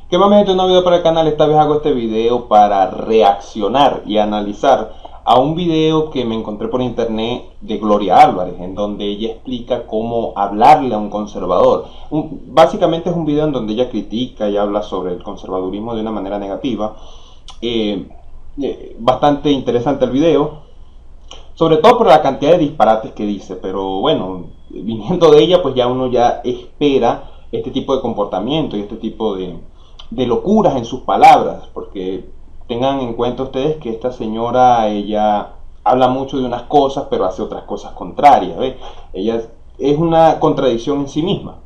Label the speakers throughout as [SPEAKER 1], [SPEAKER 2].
[SPEAKER 1] ¿Qué más, gente? Un nuevo video para el canal. Esta vez hago este video para reaccionar y analizar a un video que me encontré por internet de Gloria Álvarez, en donde ella explica cómo hablarle a un conservador. Básicamente es un video en donde ella critica y habla sobre el conservadurismo de una manera negativa. Bastante interesante el video, sobre todo por la cantidad de disparates que dice, pero bueno, viniendo de ella, pues ya uno ya espera este tipo de comportamiento y este tipo de locuras en sus palabras, porque tengan en cuenta ustedes que esta señora, ella habla mucho de unas cosas, pero hace otras cosas contrarias, ¿ves? Ella es una contradicción en sí misma.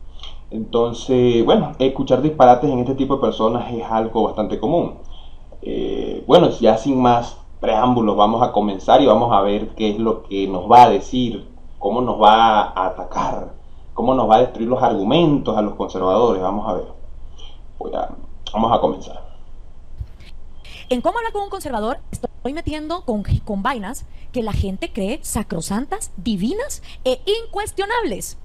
[SPEAKER 1] Entonces, bueno, escuchar disparates en este tipo de personas es algo bastante común. Bueno, ya sin más preámbulos, vamos a comenzar y vamos a ver qué es lo que nos va a decir, cómo nos va a atacar, cómo nos va a destruir los argumentos a los conservadores. Vamos a ver. Vamos a comenzar.
[SPEAKER 2] En cómo hablar con un conservador, estoy metiendo con vainas que la gente cree sacrosantas, divinas e incuestionables.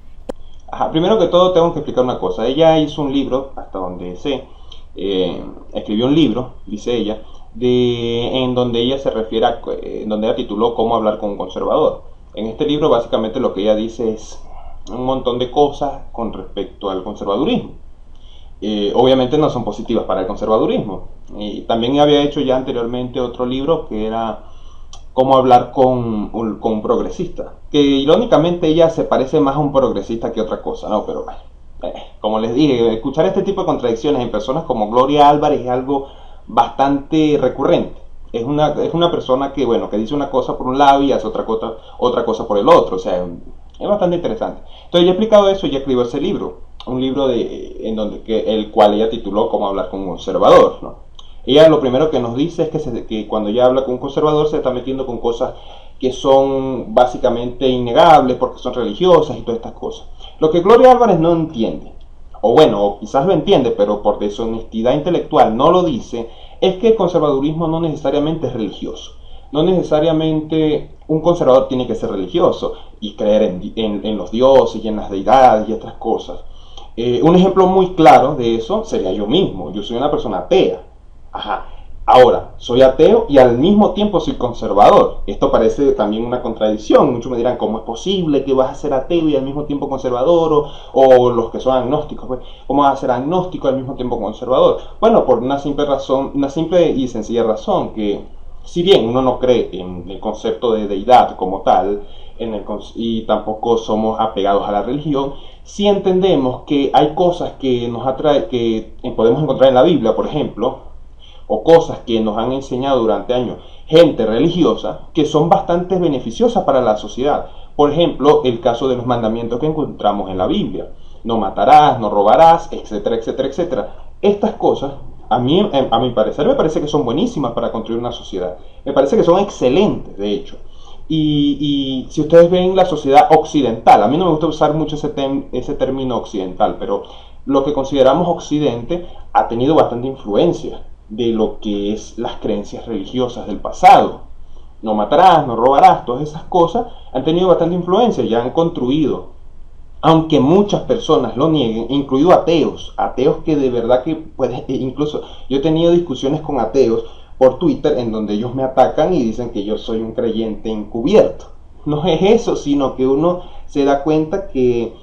[SPEAKER 1] Ajá, primero que todo tengo que explicar una cosa. Ella hizo un libro, hasta donde sé, escribió un libro, dice ella, en donde ella se refiere en donde ella tituló Cómo hablar con un conservador. En este libro básicamente lo que ella dice es un montón de cosas con respecto al conservadurismo. Obviamente no son positivas para el conservadurismo. También había hecho ya anteriormente otro libro que era Cómo hablar con un progresista, que irónicamente ella se parece más a un progresista que otra cosa, ¿no? Pero bueno, como les dije, escuchar este tipo de contradicciones en personas como Gloria Álvarez es algo bastante recurrente. Es una persona que, bueno, que dice una cosa por un lado y hace otra cosa por el otro. O sea, es bastante interesante. Entonces, ya he explicado eso, ya escribió ese libro. Un libro el cual ella tituló Cómo hablar con un conservador, ¿no? Ella lo primero que nos dice es que cuando ella habla con un conservador se está metiendo con cosas que son básicamente innegables porque son religiosas y todas estas cosas. Lo que Gloria Álvarez no entiende, o bueno, o quizás lo entiende, pero por deshonestidad intelectual no lo dice, es que el conservadurismo no necesariamente es religioso. No necesariamente un conservador tiene que ser religioso y creer en los dioses y en las deidades y otras cosas. Un ejemplo muy claro de eso sería yo mismo. Yo soy una persona atea. Ajá. Ahora, soy ateo y al mismo tiempo soy conservador. Esto parece también una contradicción. Muchos me dirán, ¿cómo es posible que vas a ser ateo y al mismo tiempo conservador? O los que son agnósticos, pues, ¿cómo vas a ser agnóstico y al mismo tiempo conservador? Bueno, por una simple razón, una simple y sencilla razón, que si bien uno no cree en el concepto de deidad como tal, y tampoco somos apegados a la religión, sí entendemos que hay cosas que nos atrae, que podemos encontrar en la Biblia, por ejemplo, o cosas que nos han enseñado durante años gente religiosa, que son bastante beneficiosas para la sociedad. Por ejemplo, el caso de los mandamientos que encontramos en la Biblia: no matarás, no robarás, etcétera, etcétera, etcétera. Estas cosas, a mi parecer, me parece que son buenísimas para construir una sociedad. Me parece que son excelentes, de hecho. Y si ustedes ven la sociedad occidental, a mí no me gusta usar mucho ese término occidental, pero lo que consideramos occidente ha tenido bastante influencia de lo que es las creencias religiosas del pasado. No matarás, no robarás, todas esas cosas han tenido bastante influencia, ya han construido, aunque muchas personas lo nieguen, incluido ateos que de verdad que incluso yo he tenido discusiones con ateos por Twitter en donde ellos me atacan y dicen que yo soy un creyente encubierto. No es eso, sino que uno se da cuenta que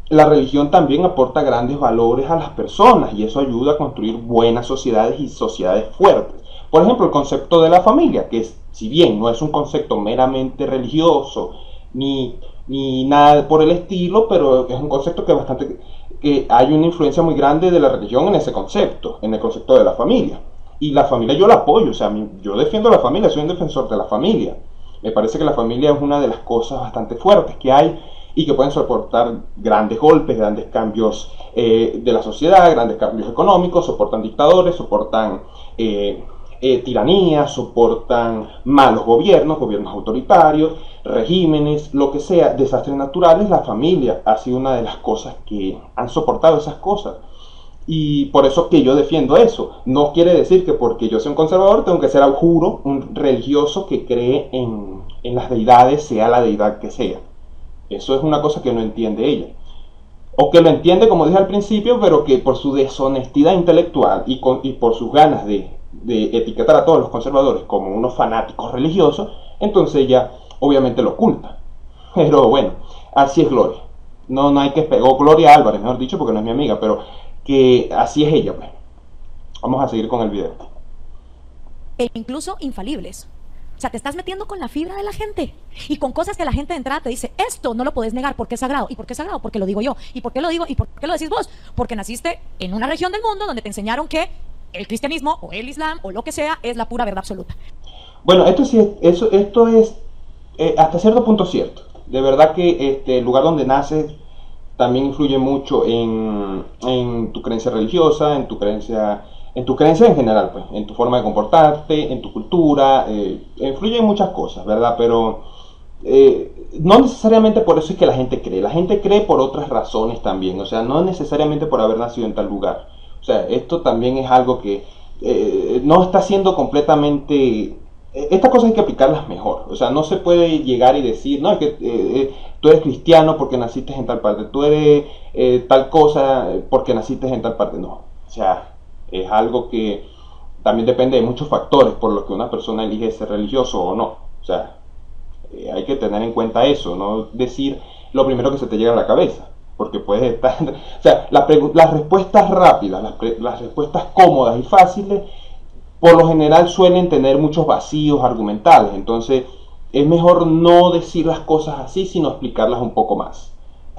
[SPEAKER 1] la religión también aporta grandes valores a las personas y eso ayuda a construir buenas sociedades y sociedades fuertes. Por ejemplo, el concepto de la familia, que si bien no es un concepto meramente religioso ni nada por el estilo, pero es un concepto que hay una influencia muy grande de la religión en ese concepto, en el concepto de la familia. Y la familia yo la apoyo, o sea, yo defiendo la familia, soy un defensor de la familia. Me parece que la familia es una de las cosas bastante fuertes que hay y que pueden soportar grandes golpes, grandes cambios de la sociedad, grandes cambios económicos, soportan dictadores, soportan tiranías, soportan malos gobiernos, gobiernos autoritarios, regímenes, lo que sea, desastres naturales. La familia ha sido una de las cosas que han soportado esas cosas. Y por eso que yo defiendo eso. No quiere decir que porque yo sea un conservador tengo que ser, juro, un religioso que cree en las deidades, sea la deidad que sea. Eso es una cosa que no entiende ella. o que lo entiende, como dije al principio, pero que por su deshonestidad intelectual y por sus ganas de etiquetar a todos los conservadores como unos fanáticos religiosos, entonces ella obviamente lo oculta. Pero bueno, así es Gloria. No hay que esperar, o Gloria Álvarez, mejor dicho, porque no es mi amiga, pero que así es ella, pues. Vamos a seguir con el video.
[SPEAKER 2] E incluso infalibles. O sea, te estás metiendo con la fibra de la gente y con cosas que la gente de entrada te dice, esto no lo puedes negar porque es sagrado. ¿Y por qué es sagrado? Porque lo digo yo. ¿Y por qué lo digo? ¿Y por qué lo decís vos? Porque naciste en una región del mundo donde te enseñaron que el cristianismo o el islam o lo que sea es la pura verdad absoluta.
[SPEAKER 1] Bueno, esto sí, esto es hasta cierto punto cierto. De verdad que el lugar donde naces también influye mucho en tu creencia religiosa, en tu creencia en general, pues, en tu forma de comportarte, en tu cultura, influye en muchas cosas, ¿verdad? Pero no necesariamente por eso es que la gente cree por otras razones también, o sea, no necesariamente por haber nacido en tal lugar, o sea, esto también es algo que no está siendo completamente... Estas cosas hay que aplicarlas mejor, o sea, no se puede llegar y decir, no, es que tú eres cristiano porque naciste en tal parte, tú eres tal cosa porque naciste en tal parte, no, o sea, es algo que también depende de muchos factores por los que una persona elige ser religioso o no, o sea, hay que tener en cuenta eso, no decir lo primero que se te llega a la cabeza, porque puedes estar, o sea, las respuestas rápidas, las respuestas cómodas y fáciles, por lo general suelen tener muchos vacíos argumentales, entonces es mejor no decir las cosas así, sino explicarlas un poco más,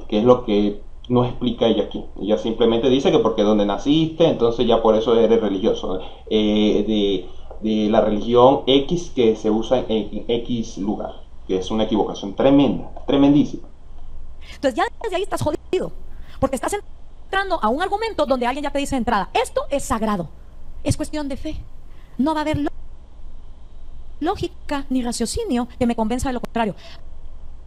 [SPEAKER 1] que es lo que no explica ella aquí. Ella simplemente dice que porque donde naciste, entonces ya por eso eres religioso, de la religión X que se usa en X lugar, que es una equivocación tremenda, tremendísima.
[SPEAKER 2] Entonces ya desde ahí estás jodido, porque estás entrando a un argumento donde alguien ya te dice de entrada, esto es sagrado, es cuestión de fe. No va a haber lógica ni raciocinio que me convenza de lo contrario.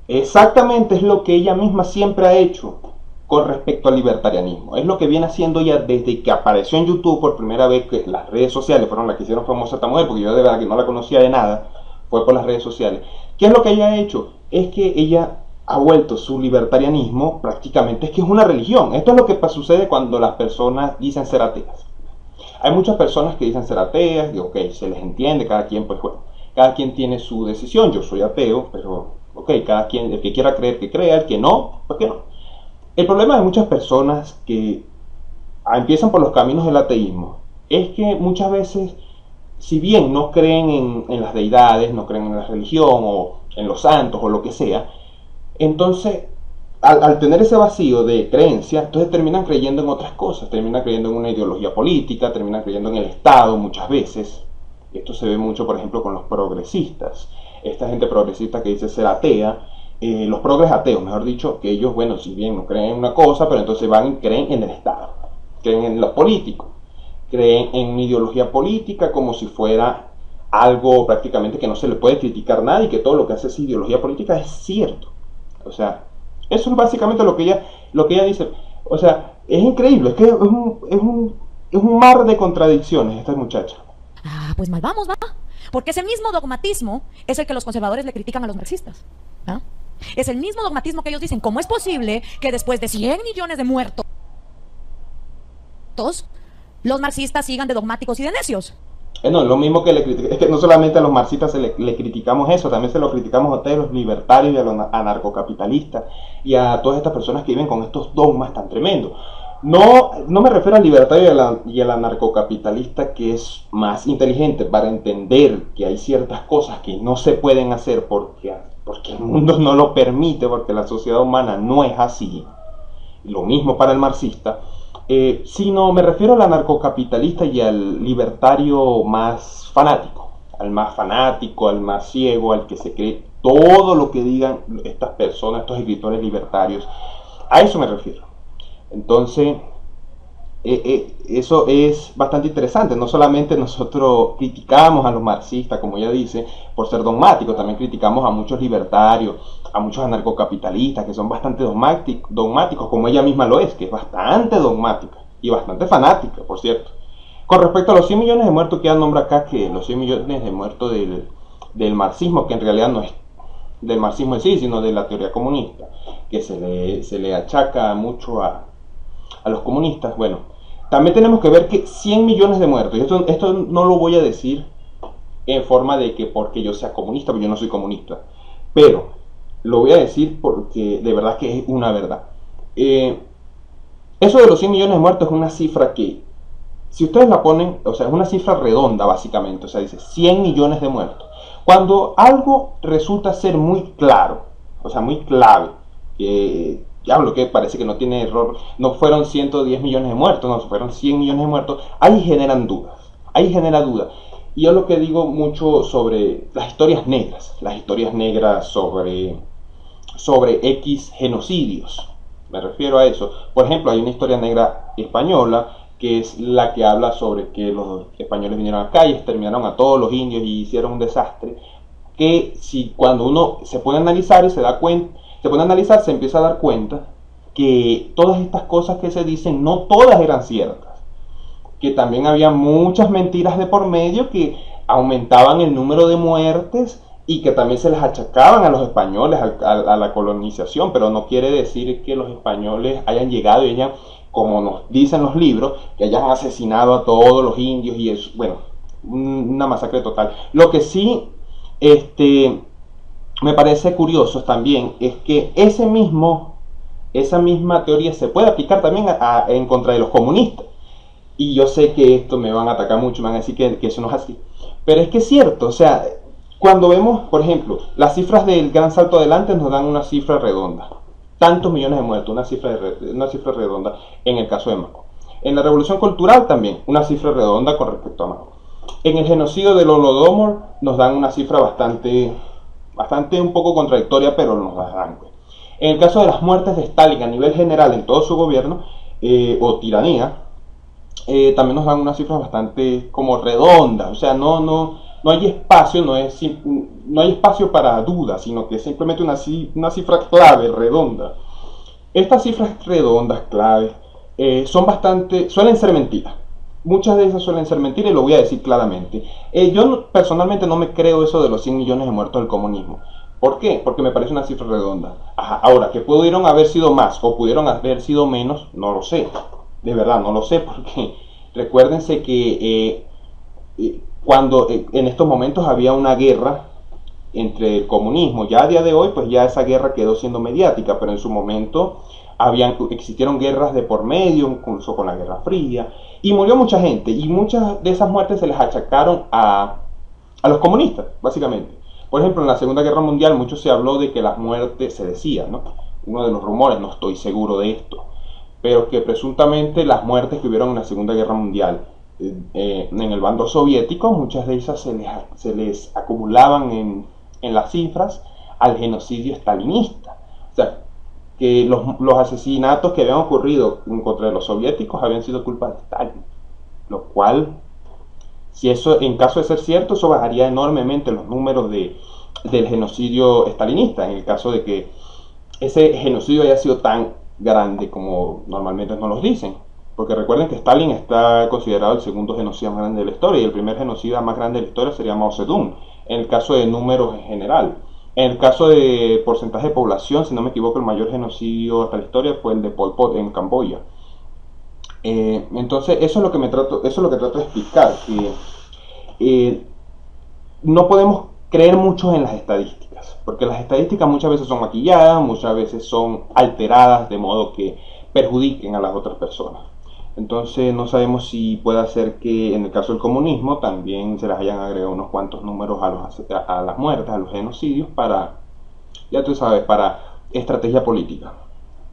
[SPEAKER 1] Exactamente es lo que ella misma siempre ha hecho con respecto al libertarianismo. Es lo que viene haciendo ella desde que apareció en YouTube por primera vez, que las redes sociales fueron las que hicieron famosa a esta mujer, porque yo de verdad que no la conocía de nada, fue por las redes sociales. ¿Qué es lo que ella ha hecho? Es que ella ha vuelto su libertarianismo prácticamente, es que es una religión. Esto es lo que sucede cuando las personas dicen ser ateas. Hay muchas personas que dicen ser ateas, y ok, se les entiende, cada quien, pues bueno, cada quien tiene su decisión. Yo soy ateo, pero ok, cada quien, el que quiera creer que crea, el que no, pues que no. El problema de muchas personas que empiezan por los caminos del ateísmo es que muchas veces, si bien no creen en las deidades, no creen en la religión o en los santos o lo que sea, entonces al tener ese vacío de creencia, entonces terminan creyendo en otras cosas, terminan creyendo en una ideología política, terminan creyendo en el Estado muchas veces. Esto se ve mucho, por ejemplo, con los progresistas. Esta gente progresista que dice ser atea, los progres ateos, mejor dicho, que ellos, bueno, si bien no creen en una cosa, pero entonces van y creen en el Estado, creen en los políticos, creen en una ideología política como si fuera algo prácticamente que no se le puede criticar a nadie, y que todo lo que hace esa ideología política es cierto. O sea, eso es básicamente lo que ella dice. O sea, es increíble, es que es un mar de contradicciones esta muchacha.
[SPEAKER 2] Ah, pues mal vamos, va. Porque ese mismo dogmatismo es el que los conservadores le critican a los marxistas. ¿Ah? Es el mismo dogmatismo que ellos dicen, ¿cómo es posible que después de 100 millones de muertos, los marxistas sigan de dogmáticos y de necios?
[SPEAKER 1] No, lo mismo que es que no solamente a los marxistas le criticamos eso, también se lo criticamos a ustedes, los libertarios y a los anarcocapitalistas y a todas estas personas que viven con estos dogmas tan tremendos. No me refiero al libertario y al anarcocapitalista que es más inteligente para entender que hay ciertas cosas que no se pueden hacer porque el mundo no lo permite, porque la sociedad humana no es así. Lo mismo para el marxista. Sino me refiero al anarcocapitalista y al libertario más fanático, al más ciego, al que se cree todo lo que digan estas personas, estos escritores libertarios. A eso me refiero. Entonces, eso es bastante interesante. No solamente nosotros criticamos a los marxistas, como ella dice, por ser dogmáticos, también criticamos a muchos libertarios, a muchos anarcocapitalistas que son bastante dogmáticos, como ella misma lo es, que es bastante dogmática y bastante fanática, por cierto. Con respecto a los 100 millones de muertos que ella nombra acá, que los 100 millones de muertos del marxismo, que en realidad no es del marxismo en sí, sino de la teoría comunista. que se le achaca mucho a los comunistas, bueno, también tenemos que ver que 100 millones de muertos, y esto no lo voy a decir en forma de que porque yo sea comunista, porque yo no soy comunista, pero lo voy a decir porque de verdad que es una verdad. Eso de los 100 millones de muertos es una cifra que, si ustedes la ponen, o sea, es una cifra redonda básicamente, o sea, dice 100 millones de muertos. Cuando algo resulta ser muy claro, o sea, muy clave, hablo que parece que no tiene error, no fueron 110 millones de muertos, no, fueron 100 millones de muertos, ahí generan dudas, ahí genera dudas. Y yo lo que digo mucho sobre las historias negras sobre X genocidios, me refiero a eso. Por ejemplo, hay una historia negra española que es la que habla sobre que los españoles vinieron acá y exterminaron a todos los indios y hicieron un desastre, que si cuando uno se pone a analizar y se da cuenta, se empieza a dar cuenta que todas estas cosas que se dicen no todas eran ciertas, que también había muchas mentiras de por medio que aumentaban el número de muertes y que también se les achacaban a los españoles, a la colonización, pero no quiere decir que los españoles hayan llegado y hayan, como nos dicen los libros, que hayan asesinado a todos los indios y eso, bueno, una masacre total. Lo que sí me parece curioso también es que esa misma teoría se puede aplicar también en contra de los comunistas. Y yo sé que esto me van a atacar mucho, me van a decir que eso no es así. Pero es que es cierto, o sea, cuando vemos, por ejemplo, las cifras del Gran Salto Adelante nos dan una cifra redonda. Tantos millones de muertos, una cifra redonda en el caso de Mao. En la Revolución Cultural también, una cifra redonda con respecto a Mao. En el genocidio del Holodomor nos dan una cifra bastante un poco contradictoria, pero nos la dan. En el caso de las muertes de Stalin a nivel general en todo su gobierno, o tiranía, también nos dan unas cifras bastante como redondas, o sea, no hay espacio, no hay espacio para dudas, sino que es simplemente una cifra clave, redonda. Estas cifras redondas, claves, suelen ser mentiras. Muchas de esas suelen ser mentiras y lo voy a decir claramente. Yo personalmente no me creo eso de los 100 millones de muertos del comunismo. ¿Por qué? Porque me parece una cifra redonda. Ahora, que pudieron haber sido más o pudieron haber sido menos, no lo sé. De verdad, no lo sé, porque recuérdense que cuando en estos momentos había una guerra entre el comunismo, ya a día de hoy, pues ya esa guerra quedó siendo mediática, pero en su momento existieron guerras de por medio, incluso con la Guerra Fría, y murió mucha gente, y muchas de esas muertes se les achacaron a los comunistas, básicamente. Por ejemplo, en la Segunda Guerra Mundial mucho se habló de que las muertes, se decía, ¿no? Uno de los rumores, no estoy seguro de esto, pero que presuntamente las muertes que hubieron en la Segunda Guerra Mundial en el bando soviético, muchas de esas se les acumulaban en las cifras al genocidio stalinista. O sea, que los asesinatos que habían ocurrido contra los soviéticos habían sido culpa de Stalin, lo cual, si eso, en caso de ser cierto, eso bajaría enormemente los números del genocidio stalinista, en el caso de que ese genocidio haya sido tan grande como normalmente nos lo dicen. Porque recuerden que Stalin está considerado el segundo genocida más grande de la historia y el primer genocida más grande de la historia sería Mao Zedong, en el caso de números en general. En el caso de porcentaje de población, si no me equivoco, el mayor genocidio hasta la historia fue el de Pol Pot en Camboya. Entonces, eso es lo que trato de explicar, que no podemos creer mucho en las estadísticas, porque las estadísticas muchas veces son maquilladas, muchas veces son alteradas de modo que perjudiquen a las otras personas. Entonces no sabemos si puede ser que en el caso del comunismo también se les hayan agregado unos cuantos números a las muertes, a los genocidios, para, ya tú sabes, para estrategia política,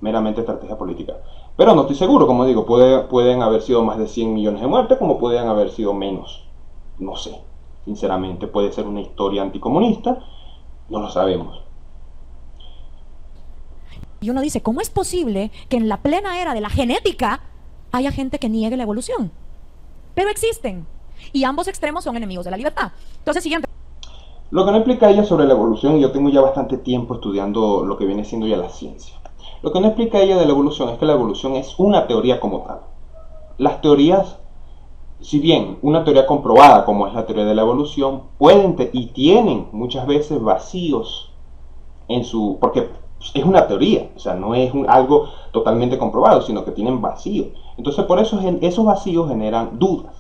[SPEAKER 1] meramente estrategia política. Pero no estoy seguro, como digo, pueden haber sido más de 100 millones de muertes, como pueden haber sido menos, no sé, sinceramente, puede ser una historia anticomunista, no lo sabemos.
[SPEAKER 2] Y uno dice, ¿cómo es posible que en la plena era de la genética haya gente que niegue la evolución? Pero existen. Y ambos extremos son enemigos de la libertad. Entonces, siguiente.
[SPEAKER 1] Lo que no explica ella sobre la evolución, y yo tengo ya bastante tiempo estudiando lo que viene siendo ya la ciencia. Lo que no explica ella de la evolución es que la evolución es una teoría como tal. Las teorías, si bien una teoría comprobada como es la teoría de la evolución, pueden y tienen muchas veces vacíos en porque es una teoría, o sea, no es algo totalmente comprobado, sino que tienen vacíos. Entonces, por eso esos vacíos generan dudas.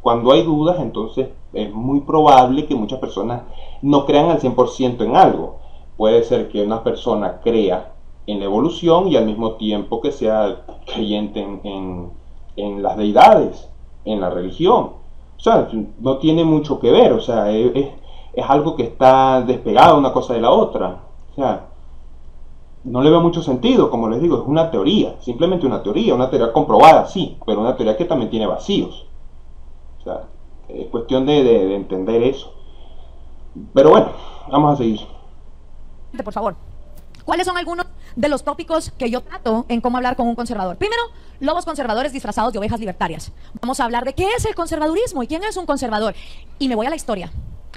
[SPEAKER 1] Cuando hay dudas, entonces es muy probable que muchas personas no crean al 100% en algo. Puede ser que una persona crea en la evolución y al mismo tiempo que sea creyente en las deidades, en la religión. O sea, no tiene mucho que ver, o sea, es algo que está despegado una cosa de la otra. O sea, no le veo mucho sentido, como les digo, es una teoría, simplemente una teoría comprobada, sí, pero una teoría que también tiene vacíos. O sea, es cuestión de entender eso. Pero bueno, vamos a seguir.
[SPEAKER 2] Por favor, ¿cuáles son algunos de los tópicos que yo trato en cómo hablar con un conservador? Primero, lobos conservadores disfrazados de ovejas libertarias. Vamos a hablar de qué es el conservadurismo y quién es un conservador. Y me voy a la historia.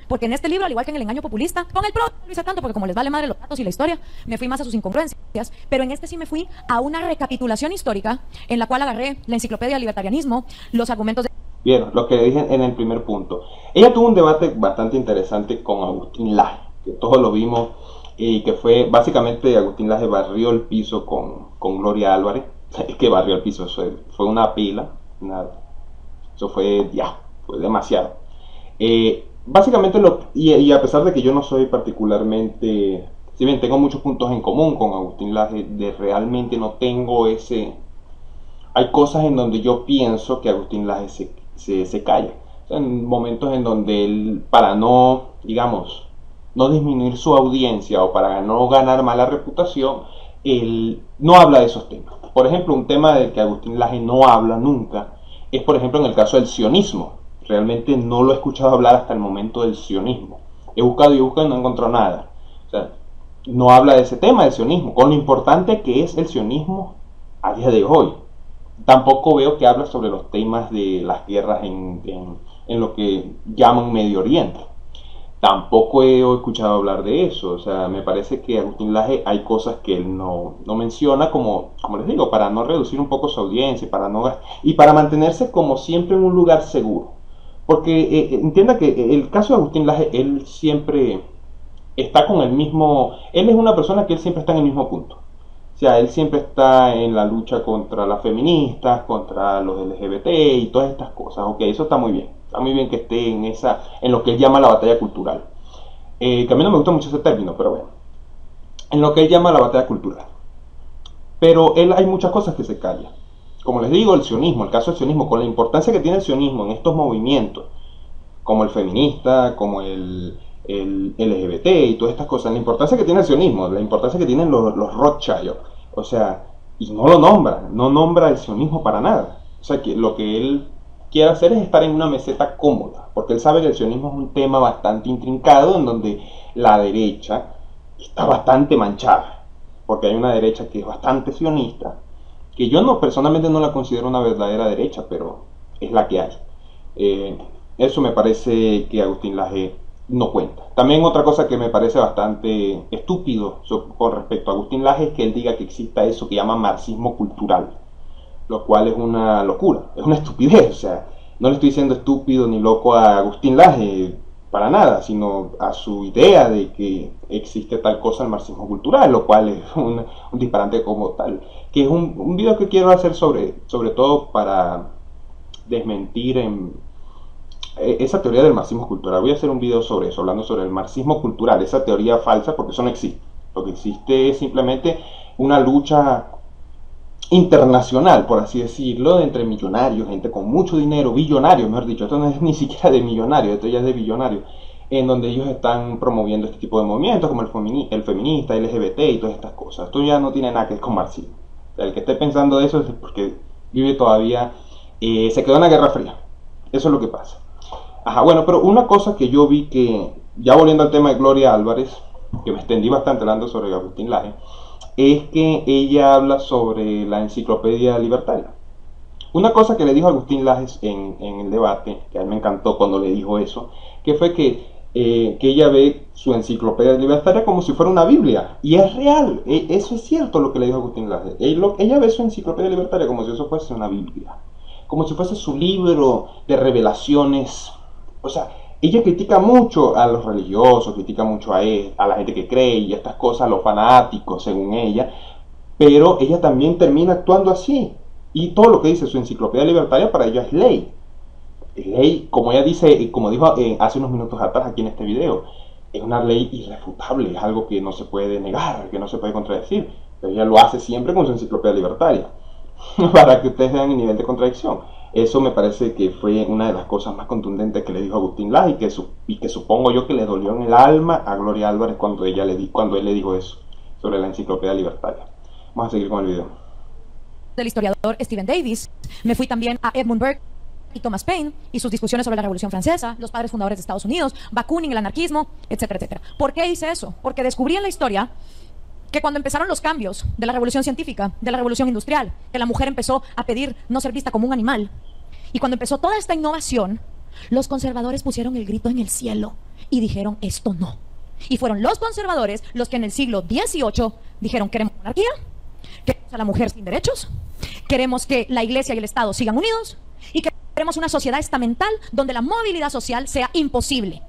[SPEAKER 2] Porque en este libro, al igual que en El engaño populista, con el pro no hice tanto porque como les vale madre los datos y la historia, me fui más a sus incongruencias, pero en este sí me fui a una recapitulación histórica en la cual agarré la enciclopedia del libertarianismo, los argumentos de...
[SPEAKER 1] Bien, lo que dije en el primer punto. Ella tuvo un debate bastante interesante con Agustín Laje, que todos lo vimos, y que fue básicamente Agustín Laje barrió el piso con Gloria Álvarez. Es que barrió el piso, eso fue una pila, eso fue fue demasiado. Básicamente, y a pesar de que yo no soy particularmente, si bien tengo muchos puntos en común con Agustín Laje, realmente no tengo ese... Hay cosas en donde yo pienso que Agustín Laje se calla. O sea, en momentos en donde él, para no, digamos, no disminuir su audiencia o para no ganar mala reputación, él no habla de esos temas. Por ejemplo, un tema del que Agustín Laje no habla nunca es, por ejemplo, en el caso del sionismo. Realmente no lo he escuchado hablar hasta el momento del sionismo. He buscado y buscado y no he encontrado nada. O sea, no habla de ese tema del sionismo, con lo importante que es el sionismo a día de hoy. Tampoco veo que habla sobre los temas de las guerras en lo que llaman Medio Oriente. Tampoco he escuchado hablar de eso. O sea, me parece que Agustín Laje hay cosas que él no menciona, como les digo, para no reducir un poco su audiencia y para mantenerse como siempre en un lugar seguro. Porque entienda que el caso de Agustín Laje, él siempre está con el mismo... Él es una persona que él siempre está en el mismo punto. O sea, él siempre está en la lucha contra las feministas, contra los LGBT y todas estas cosas. Ok, eso está muy bien. Está muy bien que esté en lo que él llama la batalla cultural. Que a mí no me gusta mucho ese término, pero bueno. En lo que él llama la batalla cultural. Pero él hay muchas cosas que se callan. Como les digo, el sionismo, el caso del sionismo, con la importancia que tiene el sionismo en estos movimientos, como el feminista, como el LGBT y todas estas cosas, la importancia que tiene el sionismo, la importancia que tienen los Rothschild, o sea, y no lo nombra, no nombra el sionismo para nada. O sea, que lo que él quiere hacer es estar en una meseta cómoda, porque él sabe que el sionismo es un tema bastante intrincado en donde la derecha está bastante manchada, porque hay una derecha que es bastante sionista, que yo personalmente no la considero una verdadera derecha, pero es la que hay. Eso me parece que Agustín Laje no cuenta. También otra cosa que me parece bastante estúpido con respecto a Agustín Laje es que él diga que exista eso que llama marxismo cultural, lo cual es una locura, es una estupidez. O sea, no le estoy diciendo estúpido ni loco a Agustín Laje para nada, sino a su idea de que existe tal cosa, el marxismo cultural, lo cual es un disparate como tal, que es un video que quiero hacer sobre todo para desmentir esa teoría del marxismo cultural. Voy a hacer un video sobre eso, hablando sobre el marxismo cultural, esa teoría falsa, porque eso no existe. Lo que existe es simplemente una lucha internacional, por así decirlo, entre millonarios, gente con mucho dinero, billonarios, mejor dicho. Esto no es ni siquiera de millonarios, esto ya es de billonarios, en donde ellos están promoviendo este tipo de movimientos como el feminista, LGBT y todas estas cosas. Esto ya no tiene nada que ver con marxismo. O sea, el que esté pensando de eso es porque vive todavía, se quedó en la Guerra Fría. Eso es lo que pasa. Ajá, bueno, pero una cosa que yo vi que, ya volviendo al tema de Gloria Álvarez, que me extendí bastante hablando sobre Agustín Laje, es que ella habla sobre la enciclopedia libertaria. Una cosa que le dijo Agustín Laje en el debate, que a mí me encantó cuando le dijo eso, que fue que ella ve su enciclopedia libertaria como si fuera una Biblia. Y es real, eso es cierto lo que le dijo Agustín Laje. Ella ve su enciclopedia libertaria como si eso fuese una Biblia, como si fuese su libro de revelaciones. O sea, ella critica mucho a los religiosos, critica mucho a la gente que cree y estas cosas, a los fanáticos, según ella, pero ella también termina actuando así. Y todo lo que dice su enciclopedia libertaria para ella es ley. Es ley, como ella dice, y como dijo hace unos minutos atrás aquí en este video, es una ley irrefutable, es algo que no se puede negar, que no se puede contradecir. Pero ella lo hace siempre con su enciclopedia libertaria, para que ustedes vean el nivel de contradicción. Eso me parece que fue una de las cosas más contundentes que le dijo Agustín Laje y que supongo yo que le dolió en el alma a Gloria Álvarez cuando él le dijo eso sobre la enciclopedia libertaria. Vamos a seguir con el video.
[SPEAKER 2] Del historiador Stephen Davis, me fui también a Edmund Burke y Thomas Paine y sus discusiones sobre la Revolución Francesa, los padres fundadores de Estados Unidos, Bakunin, el anarquismo, etcétera, etcétera. ¿Por qué hice eso? Porque descubrí en la historia que cuando empezaron los cambios de la revolución científica, de la revolución industrial, que la mujer empezó a pedir no ser vista como un animal, y cuando empezó toda esta innovación, los conservadores pusieron el grito en el cielo y dijeron, esto no. Y fueron los conservadores los que en el siglo XVIII dijeron, queremos monarquía, queremos a la mujer sin derechos, queremos que la iglesia y el Estado sigan unidos, y queremos una sociedad estamental donde la movilidad social sea imposible.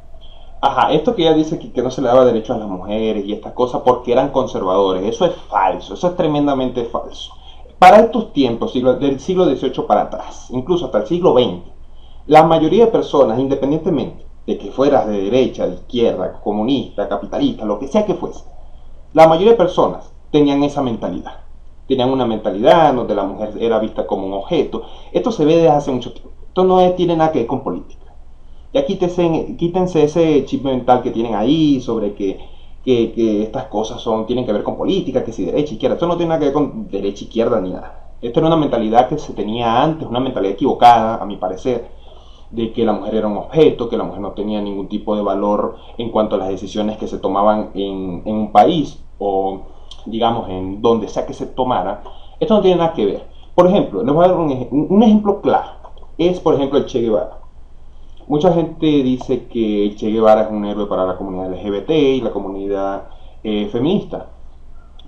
[SPEAKER 1] Ajá, esto que ella dice que no se le daba derecho a las mujeres y estas cosas porque eran conservadores, eso es falso, eso es tremendamente falso. Para estos tiempos, del siglo XVIII para atrás, incluso hasta el siglo XX, la mayoría de personas, independientemente de que fueras de derecha, de izquierda, comunista, capitalista, lo que sea que fuese, la mayoría de personas tenían esa mentalidad. Tenían una mentalidad donde la mujer era vista como un objeto. Esto se ve desde hace mucho tiempo. Esto no tiene nada que ver con política. Ya quítense ese chip mental que tienen ahí sobre que estas cosas tienen que ver con política, que si derecha, izquierda. Esto no tiene nada que ver con derecha, izquierda ni nada. Esto era una mentalidad que se tenía antes, una mentalidad equivocada, a mi parecer, de que la mujer era un objeto, que la mujer no tenía ningún tipo de valor en cuanto a las decisiones que se tomaban en un país o, digamos, en donde sea que se tomara. Esto no tiene nada que ver. Por ejemplo, les voy a dar un ejemplo claro. Es, por ejemplo, el Che Guevara. Mucha gente dice que Che Guevara es un héroe para la comunidad LGBT y la comunidad feminista.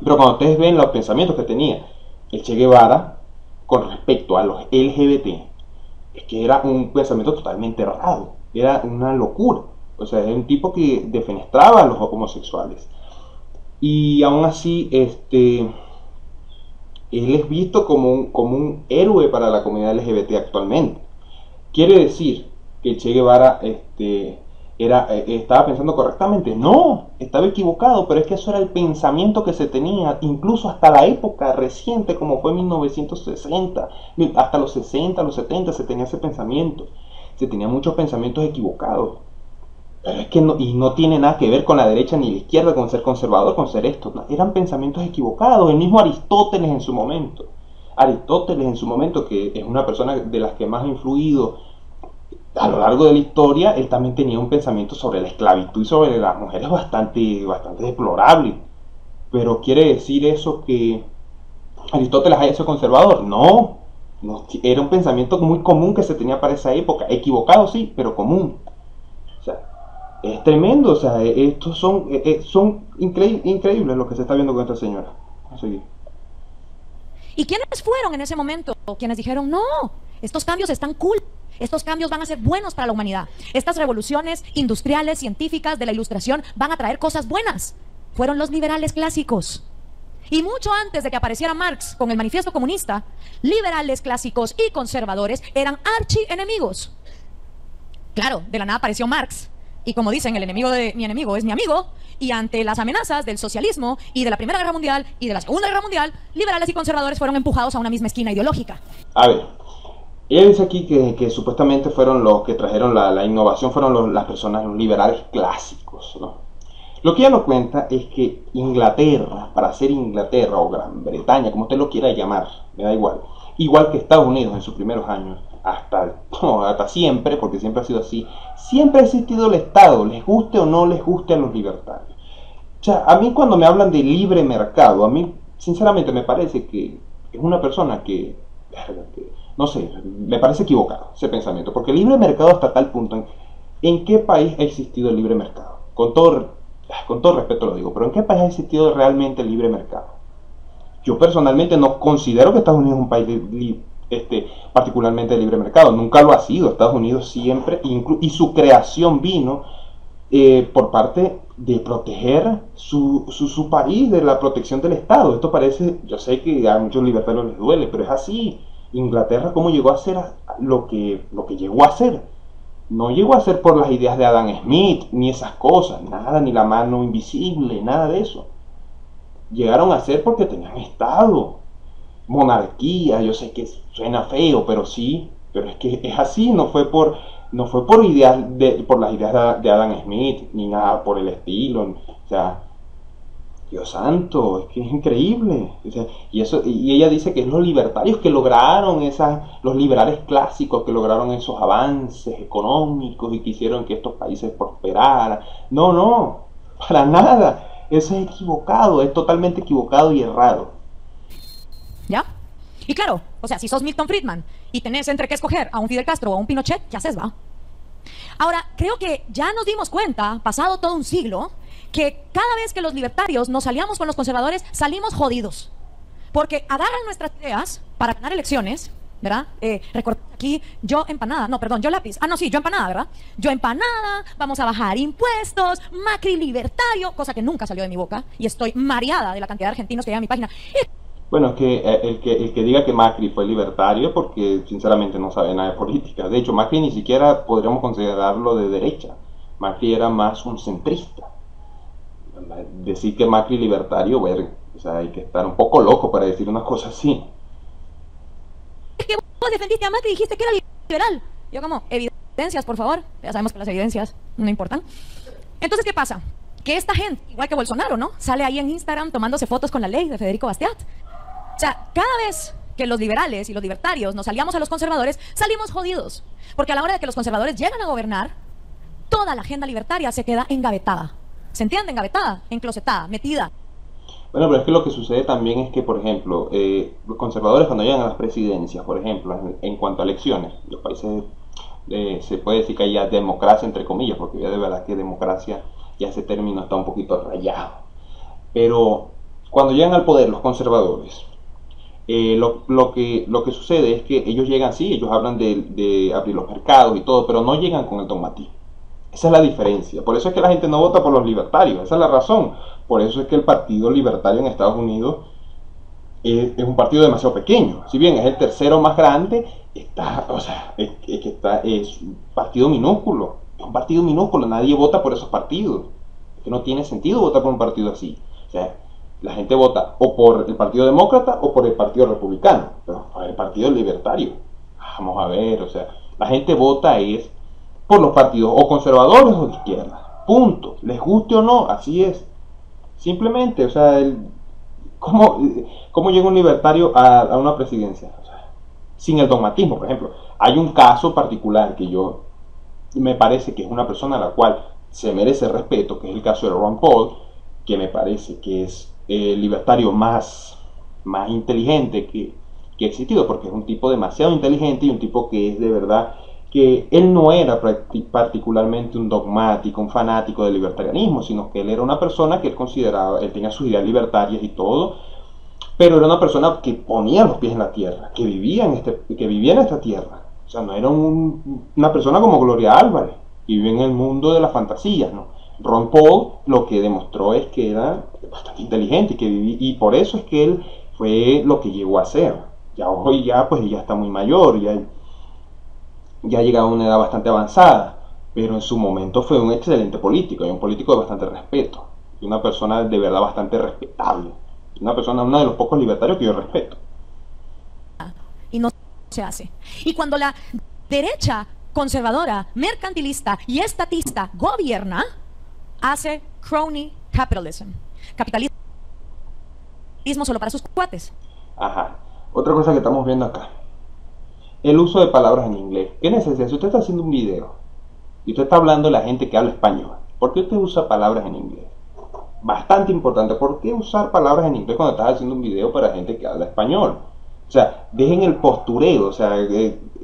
[SPEAKER 1] Pero cuando ustedes ven los pensamientos que tenía el Che Guevara con respecto a los LGBT, es que era un pensamiento totalmente errado. Era una locura. O sea, es un tipo que defenestraba a los homosexuales. Y aún así, él es visto como un héroe para la comunidad LGBT actualmente. Quiere decir que Che Guevara estaba pensando correctamente. No, estaba equivocado, pero es que eso era el pensamiento que se tenía, incluso hasta la época reciente, como fue 1960, hasta los 60, los 70, se tenía ese pensamiento. Se tenía muchos pensamientos equivocados. Pero es que no tiene nada que ver con la derecha ni la izquierda, con ser conservador, con ser esto. No, eran pensamientos equivocados. El mismo Aristóteles en su momento. Aristóteles en su momento, que es una persona de las que más ha influido a lo largo de la historia, él también tenía un pensamiento sobre la esclavitud y sobre las mujeres bastante deplorable. Pero ¿quiere decir eso que Aristóteles haya sido conservador? No, era un pensamiento muy común que se tenía para esa época. Equivocado sí, pero común. O sea, es tremendo. O sea, estos son increíbles lo que se está viendo con esta señora. Vamos a seguir.
[SPEAKER 2] ¿Y quiénes fueron en ese momento? Quienes dijeron, no, estos cambios están cool. Estos cambios van a ser buenos para la humanidad. Estas revoluciones industriales, científicas, de la ilustración, van a traer cosas buenas. Fueron los liberales clásicos. Y mucho antes de que apareciera Marx con el manifiesto comunista, liberales clásicos y conservadores eran archienemigos. Claro, de la nada apareció Marx. Y como dicen, el enemigo de mi enemigo es mi amigo. Y ante las amenazas del socialismo y de la Primera Guerra Mundial y de la Segunda Guerra Mundial, liberales y conservadores fueron empujados a una misma esquina ideológica.
[SPEAKER 1] A ver, ella dice aquí que supuestamente fueron los que trajeron la innovación, fueron las personas, los liberales clásicos, ¿no? Lo que ella nos cuenta es que Inglaterra, para ser Inglaterra o Gran Bretaña, como usted lo quiera llamar, me da igual que Estados Unidos en sus primeros años, hasta siempre, porque siempre ha sido así, siempre ha existido el Estado, les guste o no les guste a los libertarios. O sea, a mí cuando me hablan de libre mercado, a mí sinceramente me parece que es una persona que no sé, me parece equivocado ese pensamiento, porque el libre mercado hasta tal punto, ¿en qué país ha existido el libre mercado? Con todo respeto lo digo, pero ¿en qué país ha existido realmente el libre mercado? Yo personalmente no considero que Estados Unidos es un país particularmente de libre mercado. Nunca lo ha sido. Estados Unidos siempre, y su creación vino por parte de proteger su país, de la protección del Estado. Esto parece, yo sé que a muchos libertarios les duele, pero es así. Inglaterra, ¿cómo llegó a ser lo que llegó a ser? No llegó a ser por las ideas de Adam Smith, ni esas cosas, nada, ni la mano invisible, nada de eso. Llegaron a ser porque tenían Estado, monarquía. Yo sé que suena feo, pero sí, pero es que es así. No fue por ideas por las ideas de Adam Smith, ni nada por el estilo. O sea, Dios santo, es que es increíble. O sea, y ella dice que es los libertarios que lograron los liberales clásicos que lograron esos avances económicos y que hicieron que estos países prosperaran. No, no, para nada. Eso es equivocado, es totalmente equivocado y errado.
[SPEAKER 2] ¿Ya? Y claro, o sea, si sos Milton Friedman y tenés entre qué escoger a un Fidel Castro o a un Pinochet, ¿qué haces, va? Ahora, creo que ya nos dimos cuenta, pasado todo un siglo, que cada vez que los libertarios nos aliamos con los conservadores, salimos jodidos. Porque agarran nuestras ideas para ganar elecciones, ¿verdad? Recuerdo aquí, yo empanada, no, perdón, yo lápiz. Ah, no, sí, yo empanada, ¿verdad? Yo empanada, vamos a bajar impuestos, Macri libertario, cosa que nunca salió de mi boca, y estoy mareada de la cantidad de argentinos que llegan a mi página.
[SPEAKER 1] Bueno, es que el que diga que Macri fue libertario, porque sinceramente no sabe nada de política. De hecho, Macri ni siquiera podríamos considerarlo de derecha. Macri era más un centrista. Decir que Macri libertario, bueno, o sea, hay que estar un poco loco para decir una cosa así.
[SPEAKER 2] Es que vos defendiste a Macri y dijiste que era liberal. Yo como, evidencias, por favor. Ya sabemos que las evidencias no importan. Entonces, ¿qué pasa? Que esta gente, igual que Bolsonaro, ¿no? Sale ahí en Instagram tomándose fotos con la ley de Federico Bastiat. O sea, cada vez que los liberales y los libertarios nos aliamos a los conservadores, salimos jodidos. Porque a la hora de que los conservadores llegan a gobernar, toda la agenda libertaria se queda engavetada. ¿Se entiende? Engavetada, enclosetada, metida.
[SPEAKER 1] Bueno, pero es que lo que sucede también es que, por ejemplo, los conservadores cuando llegan a las presidencias, por ejemplo, en cuanto a elecciones, los países se puede decir que hay ya democracia entre comillas, porque ya de verdad que democracia, ya ese término está un poquito rayado. Pero cuando llegan al poder los conservadores, lo que sucede es que ellos llegan, sí, ellos hablan de abrir los mercados y todo, pero no llegan con el dogmatismo. Esa es la diferencia. Por eso es que la gente no vota por los libertarios. Esa es la razón. Por eso es que el Partido Libertario en Estados Unidos es un partido demasiado pequeño. Si bien es el tercero más grande, es un partido minúsculo. Es un partido minúsculo. Nadie vota por esos partidos. Es que no tiene sentido votar por un partido así. O sea, la gente vota o por el Partido Demócrata o por el Partido Republicano. Pero por el Partido Libertario. Vamos a ver, o sea, la gente vota por los partidos o conservadores o de izquierda. Punto. Les guste o no, así es. Simplemente, o sea, ¿cómo llega un libertario a una presidencia? O sea, sin el dogmatismo, por ejemplo. Hay un caso particular que me parece que es una persona a la cual se merece respeto, que es el caso de Ron Paul, que me parece que es el libertario más inteligente que ha existido, porque es un tipo demasiado inteligente y un tipo que es de verdad que él no era particularmente un dogmático, un fanático del libertarianismo, sino que él era una persona que él consideraba, él tenía sus ideas libertarias y todo, pero era una persona que ponía los pies en la tierra, que vivía en esta tierra. O sea, no era una persona como Gloria Álvarez, que vive en el mundo de las fantasías, ¿no? Ron Paul lo que demostró es que era bastante inteligente y por eso es que él fue lo que llegó a ser. Ya hoy pues ya está muy mayor, ya ha llegado a una edad bastante avanzada, pero en su momento fue un excelente político, y un político de bastante respeto, y una persona de verdad bastante respetable, uno de los pocos libertarios que yo respeto.
[SPEAKER 2] Y no se hace. Y cuando la derecha conservadora, mercantilista y estatista gobierna, hace crony capitalism. Capitalismo solo para sus cuates.
[SPEAKER 1] Ajá. Otra cosa que estamos viendo acá. El uso de palabras en inglés. ¿Qué necesidad? Si usted está haciendo un video y usted está hablando a la gente que habla español, ¿por qué usted usa palabras en inglés? Bastante importante. ¿Por qué usar palabras en inglés cuando estás haciendo un video para gente que habla español? O sea, dejen el postureo. O sea,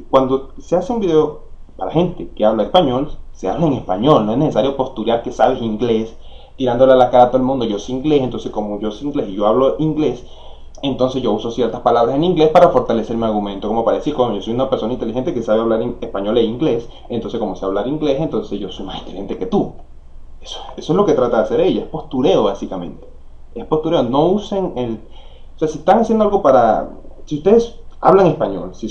[SPEAKER 1] cuando se hace un video para gente que habla español, se habla en español. No es necesario posturear que sabes inglés, tirándole a la cara a todo el mundo. Yo sé inglés, entonces como yo sé inglés y yo hablo inglés, Entonces yo uso ciertas palabras en inglés para fortalecer mi argumento, como para decir, como yo soy una persona inteligente que sabe hablar español e inglés, entonces como sé hablar inglés, entonces yo soy más inteligente que tú. Eso es lo que trata de hacer ella, es postureo básicamente. Es postureo, no usen el... O sea, si están haciendo algo para... Si ustedes hablan español, si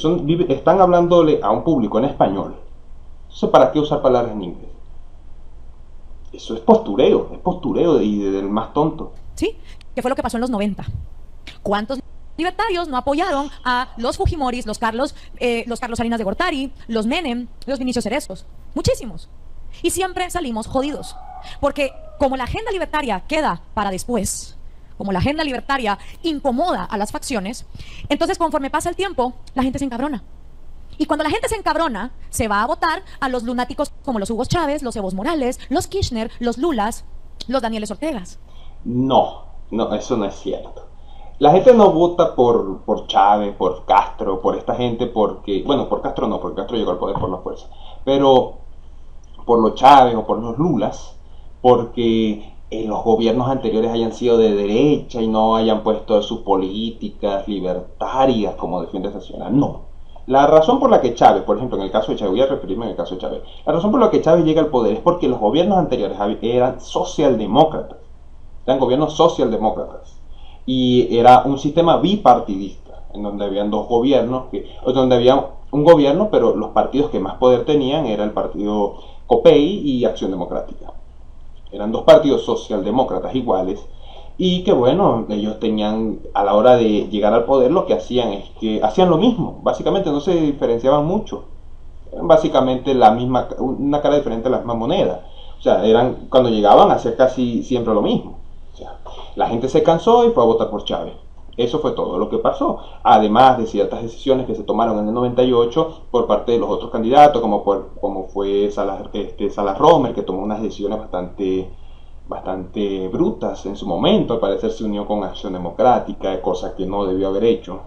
[SPEAKER 1] están hablándole a un público en español, entonces ¿para qué usar palabras en inglés? Eso es postureo y del más tonto.
[SPEAKER 2] ¿Sí? ¿Qué fue lo que pasó en los 90? ¿Cuántos libertarios no apoyaron a los Fujimoris, los Carlos Salinas de Gortari, los Menem, los Vinicio Cerezos? Muchísimos. Y siempre salimos jodidos. Porque como la agenda libertaria queda para después, como la agenda libertaria incomoda a las facciones, entonces conforme pasa el tiempo, la gente se encabrona. Y cuando la gente se encabrona, se va a votar a los lunáticos como los Hugo Chávez, los Evo Morales, los Kirchner, los Lulas, los Danieles Ortegas.
[SPEAKER 1] No, eso no es cierto. La gente no vota por Chávez, por Castro, por esta gente porque... Bueno, por Castro no, porque Castro llegó al poder por la fuerza. Pero por los Chávez o por los Lulas, porque los gobiernos anteriores hayan sido de derecha y no hayan puesto sus políticas libertarias como defiende Nacional. No. La razón por la que Chávez, por ejemplo, en el caso de Chávez, voy a referirme en el caso de Chávez, la razón por la que Chávez llega al poder es porque los gobiernos anteriores eran socialdemócratas. Eran gobiernos socialdemócratas. Y era un sistema bipartidista, en donde habían dos gobiernos, donde había un gobierno, pero los partidos que más poder tenían era el partido COPEI y Acción Democrática. Eran dos partidos socialdemócratas iguales, y que bueno, ellos tenían, a la hora de llegar al poder, lo que hacían es que hacían lo mismo, básicamente no se diferenciaban mucho, eran básicamente la misma, una cara diferente a la misma moneda. O sea, cuando llegaban a hacer casi siempre lo mismo. O sea, la gente se cansó y fue a votar por Chávez. Eso fue todo lo que pasó. Además de ciertas decisiones que se tomaron en el 98 por parte de los otros candidatos, como fue Salas Romer, que tomó unas decisiones bastante brutas en su momento. Al parecer se unió con Acción Democrática, cosa que no debió haber hecho,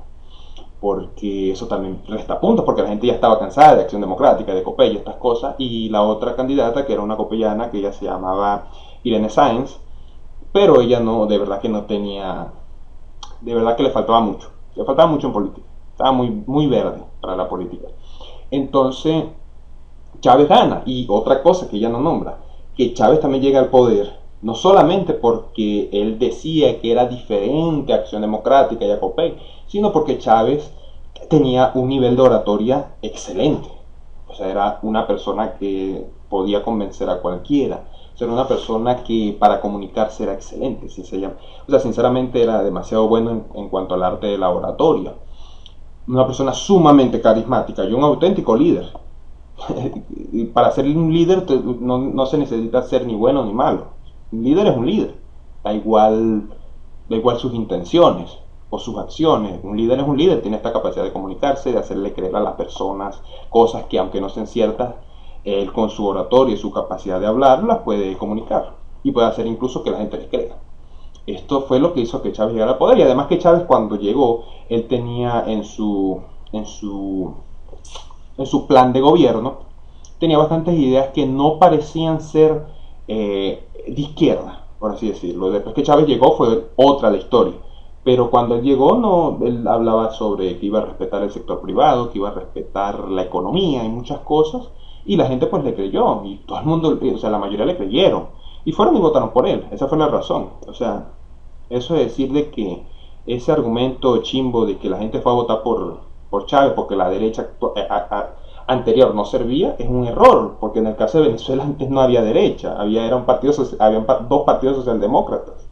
[SPEAKER 1] porque eso también resta puntos, porque la gente ya estaba cansada de Acción Democrática, de Copey y estas cosas. Y la otra candidata, que era una copellana, que ella se llamaba Irene Sáenz, pero ella no, de verdad que no tenía, de verdad que le faltaba mucho en política, estaba muy verde para la política. Entonces Chávez gana, y otra cosa que ella no nombra, que Chávez también llega al poder no solamente porque él decía que era diferente a Acción Democrática y a COPEI, sino porque Chávez tenía un nivel de oratoria excelente. O sea, era una persona que podía convencer a cualquiera. O sea, era una persona que para comunicarse era excelente. O sea, sinceramente era demasiado bueno en cuanto al arte de la oratoria. Una persona sumamente carismática y un auténtico líder. Y para ser un líder no se necesita ser ni bueno ni malo. Un líder es un líder. Da igual sus intenciones o sus acciones. Un líder es un líder, tiene esta capacidad de comunicarse, de hacerle creer a las personas cosas que, aunque no sean ciertas, él con su oratoria y su capacidad de hablar las puede comunicar y puede hacer incluso que la gente les crea. Esto fue lo que hizo que Chávez llegara al poder, y además que Chávez, cuando llegó, él tenía en su plan de gobierno, tenía bastantes ideas que no parecían ser de izquierda, por así decirlo. Después que Chávez llegó fue otra la historia. Pero cuando él llegó, él hablaba sobre que iba a respetar el sector privado, que iba a respetar la economía y muchas cosas, y la gente pues le creyó, y todo el mundo, o sea, la mayoría le creyeron, y fueron y votaron por él. Esa fue la razón. O sea, eso de decir de que ese argumento chimbo de que la gente fue a votar por Chávez porque la derecha anterior no servía, es un error, porque en el caso de Venezuela antes no había derecha, habían dos partidos socialdemócratas.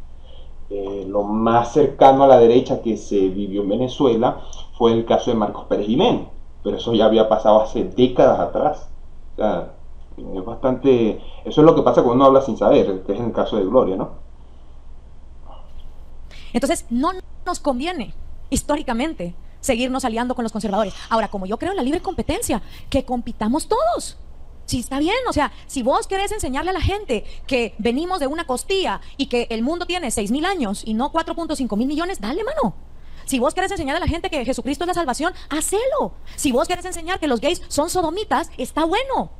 [SPEAKER 1] Lo más cercano a la derecha que se vivió en Venezuela fue el caso de Marcos Pérez Jiménez, pero eso ya había pasado hace décadas atrás. O sea, es bastante... Eso es lo que pasa cuando uno habla sin saber, que es en el caso de Gloria, ¿no?
[SPEAKER 2] Entonces, no nos conviene, históricamente, seguirnos aliando con los conservadores. Ahora, como yo creo en la libre competencia, que compitamos todos. Sí, está bien, o sea, si vos querés enseñarle a la gente que venimos de una costilla y que el mundo tiene 6.000 años y no 4.5 mil millones, dale, mano. Si vos querés enseñar a la gente que Jesucristo es la salvación, hacelo. Si vos querés enseñar que los gays son sodomitas, está bueno.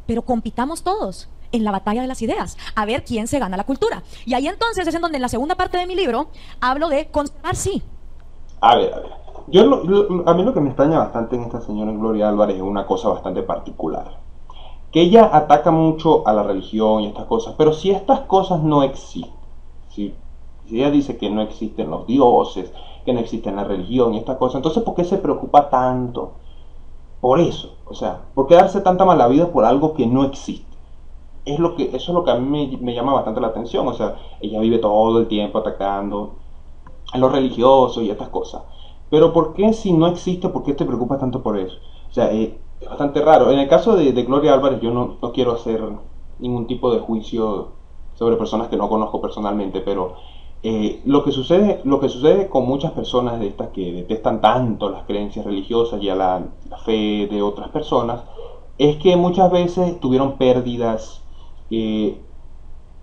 [SPEAKER 2] Pero compitamos todos en la batalla de las ideas, a ver quién se gana la cultura. Y ahí entonces es en donde en la segunda parte de mi libro hablo de conservar, sí,
[SPEAKER 1] A ver. A mí lo que me extraña bastante en esta señora Gloria Álvarez es una cosa bastante particular. Que ella ataca mucho a la religión y estas cosas, pero si estas cosas no existen, si, si ella dice que no existen los dioses, que no existe la religión y estas cosas, entonces ¿por qué se preocupa tanto por eso? O sea, ¿por qué darse tanta mala vida por algo que no existe? Eso es lo que a mí me llama bastante la atención. O sea, ella vive todo el tiempo atacando a los religiosos y estas cosas. Pero ¿por qué si no existe, por qué te preocupas tanto por eso? O sea, es bastante raro. En el caso de Gloria Álvarez, yo no quiero hacer ningún tipo de juicio sobre personas que no conozco personalmente, pero lo que sucede con muchas personas de estas que detestan tanto las creencias religiosas y a la fe de otras personas, es que muchas veces tuvieron pérdidas eh,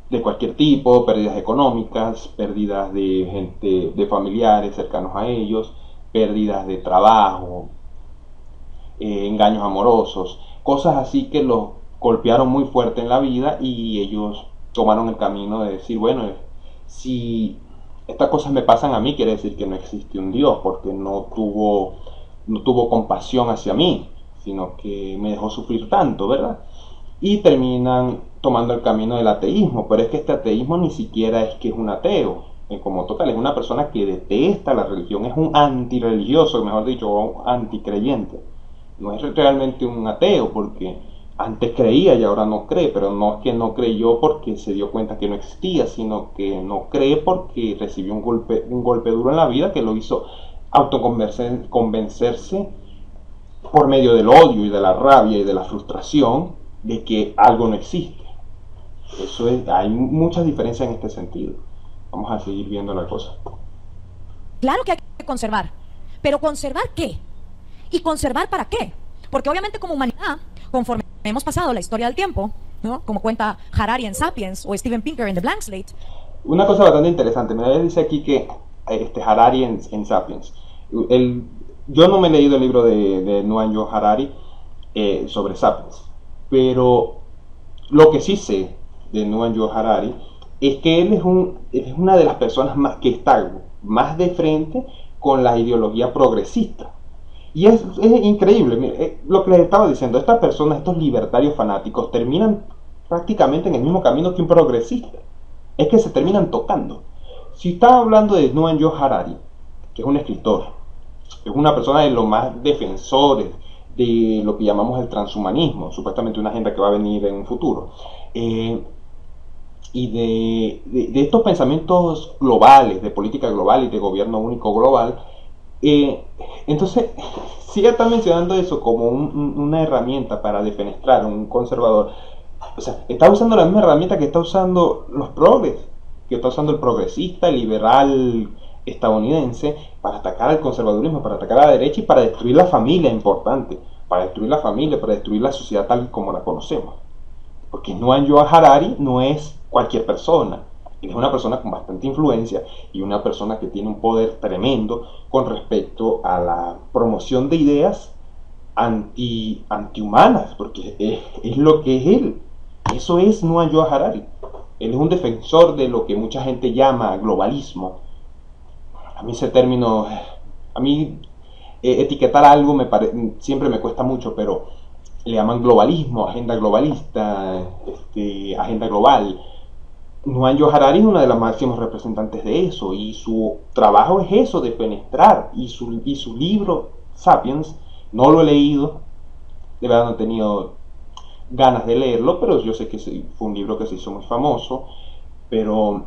[SPEAKER 1] de cualquier tipo, pérdidas económicas, pérdidas de gente, de familiares cercanos a ellos, pérdidas de trabajo, engaños amorosos, cosas así que los golpearon muy fuerte en la vida y ellos tomaron el camino de decir, bueno, si estas cosas me pasan a mí, quiere decir que no existe un Dios, porque no tuvo compasión hacia mí, sino que me dejó sufrir tanto, ¿verdad? Y terminan tomando el camino del ateísmo, pero es que este ateísmo ni siquiera es que es un ateo, como total, es una persona que detesta la religión, es un antirreligioso, mejor dicho, un anticreyente. No es realmente un ateo, porque antes creía y ahora no cree, pero no es que no creyó porque se dio cuenta que no existía, sino que no cree porque recibió un golpe duro en la vida que lo hizo autoconvencerse por medio del odio y de la rabia y de la frustración de que algo no existe. Hay muchas diferencias en este sentido. Vamos a seguir viendo la cosa.
[SPEAKER 2] Claro que hay que conservar, pero ¿conservar qué? ¿Y conservar para qué? Porque obviamente como humanidad, conforme hemos pasado la historia del tiempo, ¿no? Como cuenta Harari en Sapiens o Steven Pinker en The Blank Slate.
[SPEAKER 1] Una cosa bastante interesante, me dice aquí que Harari en Sapiens, yo no me he leído el libro de Noam Yo Harari sobre Sapiens, pero lo que sí sé de Noam Yo Harari es que él es una de las personas más que está más de frente con la ideología progresista. Y es increíble, mire, lo que les estaba diciendo, estas personas, estos libertarios fanáticos, terminan prácticamente en el mismo camino que un progresista. Es que se terminan tocando. Si está hablando de Noam Yo Harari, que es un escritor, es una persona de los más defensores de lo que llamamos el transhumanismo, supuestamente una agenda que va a venir en un futuro, y de estos pensamientos globales, de política global y de gobierno único global, entonces, si ella está mencionando eso como una herramienta para defenestrar a un conservador, o sea, está usando la misma herramienta que está usando los progres, que está usando el progresista, el liberal estadounidense, para atacar al conservadurismo, para atacar a la derecha y para destruir la familia, importante, para destruir la familia, para destruir la sociedad tal como la conocemos. Porque Noam Yo Harari no es cualquier persona. Es una persona con bastante influencia y una persona que tiene un poder tremendo con respecto a la promoción de ideas antihumanas, porque es lo que es él. Eso es Noam Yo Harari. Él es un defensor de lo que mucha gente llama globalismo. A mí ese término, a mí etiquetar algo siempre me cuesta mucho, pero le llaman globalismo, agenda globalista, agenda global. Noam Yo Harari es una de las máximos representantes de eso, y su trabajo es eso, de penetrar, y su libro Sapiens, no lo he leído, de verdad no he tenido ganas de leerlo, pero yo sé que fue un libro que se hizo muy famoso, pero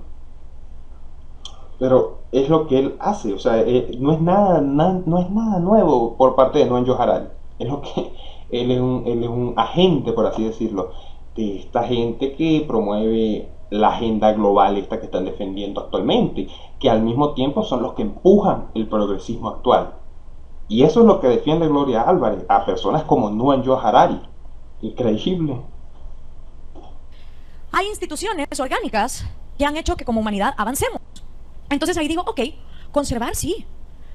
[SPEAKER 1] es lo que él hace, o sea, no es nada nuevo por parte de Noam Yo Harari, es lo que él es un agente, por así decirlo, de esta gente que promueve la agenda global esta que están defendiendo actualmente, que al mismo tiempo son los que empujan el progresismo actual. Y eso es lo que defiende Gloria Álvarez, a personas como Noam Yo Harari. Increíble.
[SPEAKER 2] Hay instituciones orgánicas que han hecho que como humanidad avancemos. Entonces ahí digo, ok, conservar sí,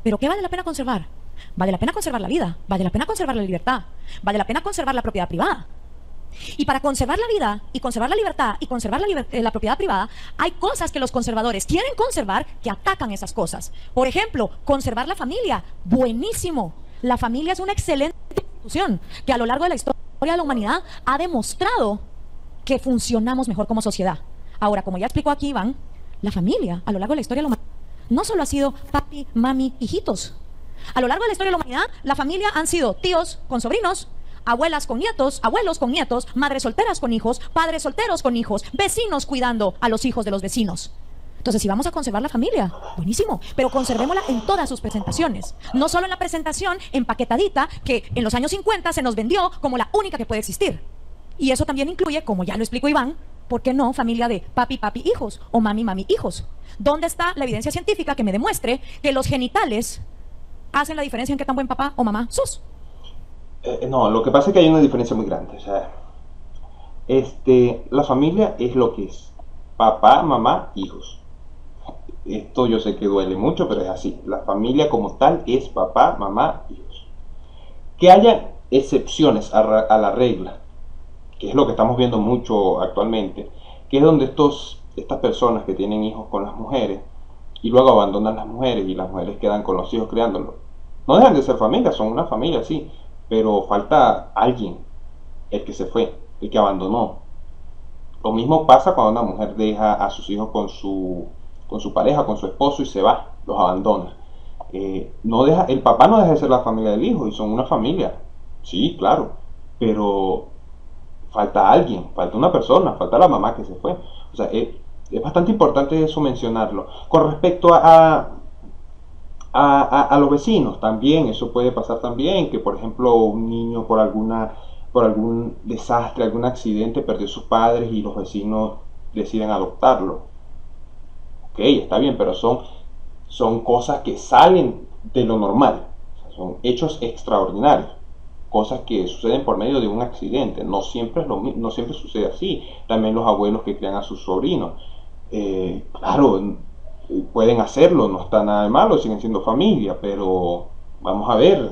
[SPEAKER 2] pero ¿qué vale la pena conservar? Vale la pena conservar la vida, vale la pena conservar la libertad, vale la pena conservar la propiedad privada. Y para conservar la vida y conservar la libertad y conservar la propiedad privada, hay cosas que los conservadores quieren conservar que atacan esas cosas. Por ejemplo, conservar la familia. Buenísimo. La familia es una excelente institución que a lo largo de la historia de la humanidad ha demostrado que funcionamos mejor como sociedad. Ahora, como ya explicó aquí Iván, la familia a lo largo de la historia de la humanidad no solo ha sido papi, mami, hijitos. A lo largo de la historia de la humanidad, la familia han sido tíos con sobrinos, abuelas con nietos, abuelos con nietos, madres solteras con hijos, padres solteros con hijos, vecinos cuidando a los hijos de los vecinos. Entonces, si vamos a conservar la familia, buenísimo, pero conservémosla en todas sus presentaciones. No solo en la presentación empaquetadita que en los años 50 se nos vendió como la única que puede existir. Y eso también incluye, como ya lo explicó Iván, ¿por qué no familia de papi, papi, hijos o mami, mami, hijos? ¿Dónde está la evidencia científica que me demuestre que los genitales hacen la diferencia en qué tan buen papá o mamá sos?
[SPEAKER 1] No, lo que pasa es que hay una diferencia muy grande. O sea, la familia es lo que es papá, mamá, hijos. Esto yo sé que duele mucho, pero es así. La familia como tal es papá, mamá, hijos. Que haya excepciones a la regla, que es lo que estamos viendo mucho actualmente, que es donde estas personas que tienen hijos con las mujeres y luego abandonan las mujeres y las mujeres quedan con los hijos criándolos. No dejan de ser familia, son una familia, sí, pero falta alguien, el que se fue, el que abandonó. Lo mismo pasa cuando una mujer deja a sus hijos con su pareja, con su esposo y se va, los abandona. El papá no deja de ser la familia del hijo y son una familia, sí, claro, pero falta alguien, falta una persona, falta la mamá que se fue. O sea, es bastante importante eso mencionarlo. Con respecto a los vecinos, también, eso puede pasar también, que por ejemplo un niño por algún desastre, algún accidente perdió a sus padres y los vecinos deciden adoptarlo. Ok, está bien, pero son cosas que salen de lo normal, o sea, son hechos extraordinarios, cosas que suceden por medio de un accidente. No siempre es no siempre sucede así. También los abuelos que crían a sus sobrinos, claro, pueden hacerlo, no está nada de malo, siguen siendo familia, pero vamos a ver,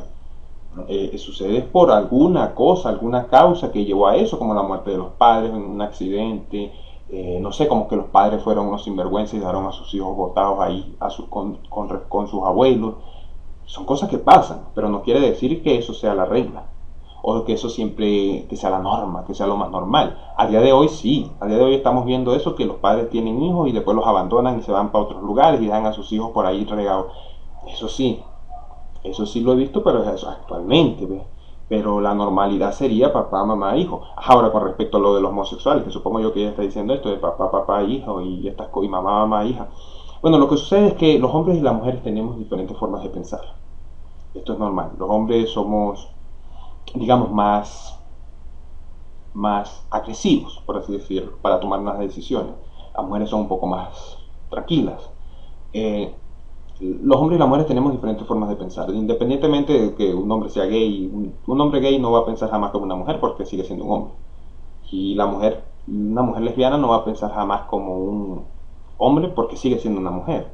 [SPEAKER 1] sucede por alguna cosa, alguna causa que llevó a eso, como la muerte de los padres en un accidente. No sé, como que los padres fueron unos sinvergüenzas y dejaron a sus hijos botados ahí con sus abuelos. Son cosas que pasan, pero no quiere decir que eso sea la regla o que eso siempre que sea la norma, que sea lo más normal. A día de hoy sí, a día de hoy estamos viendo eso, que los padres tienen hijos y después los abandonan y se van para otros lugares y dejan a sus hijos por ahí regados. Eso sí lo he visto, pero es eso actualmente, ¿ves? Pero la normalidad sería papá, mamá, hijo. Ahora, con respecto a lo de los homosexuales, que supongo yo que ella está diciendo esto de papá, papá, hijo y y mamá, mamá, hija. Bueno, lo que sucede es que los hombres y las mujeres tenemos diferentes formas de pensar. Esto es normal. Los hombres somos, digamos, más agresivos, por así decirlo, para tomar unas decisiones. Las mujeres son un poco más tranquilas. Los hombres y las mujeres tenemos diferentes formas de pensar. Independientemente de que un hombre sea gay, un hombre gay no va a pensar jamás como una mujer porque sigue siendo un hombre. Y una mujer lesbiana no va a pensar jamás como un hombre porque sigue siendo una mujer.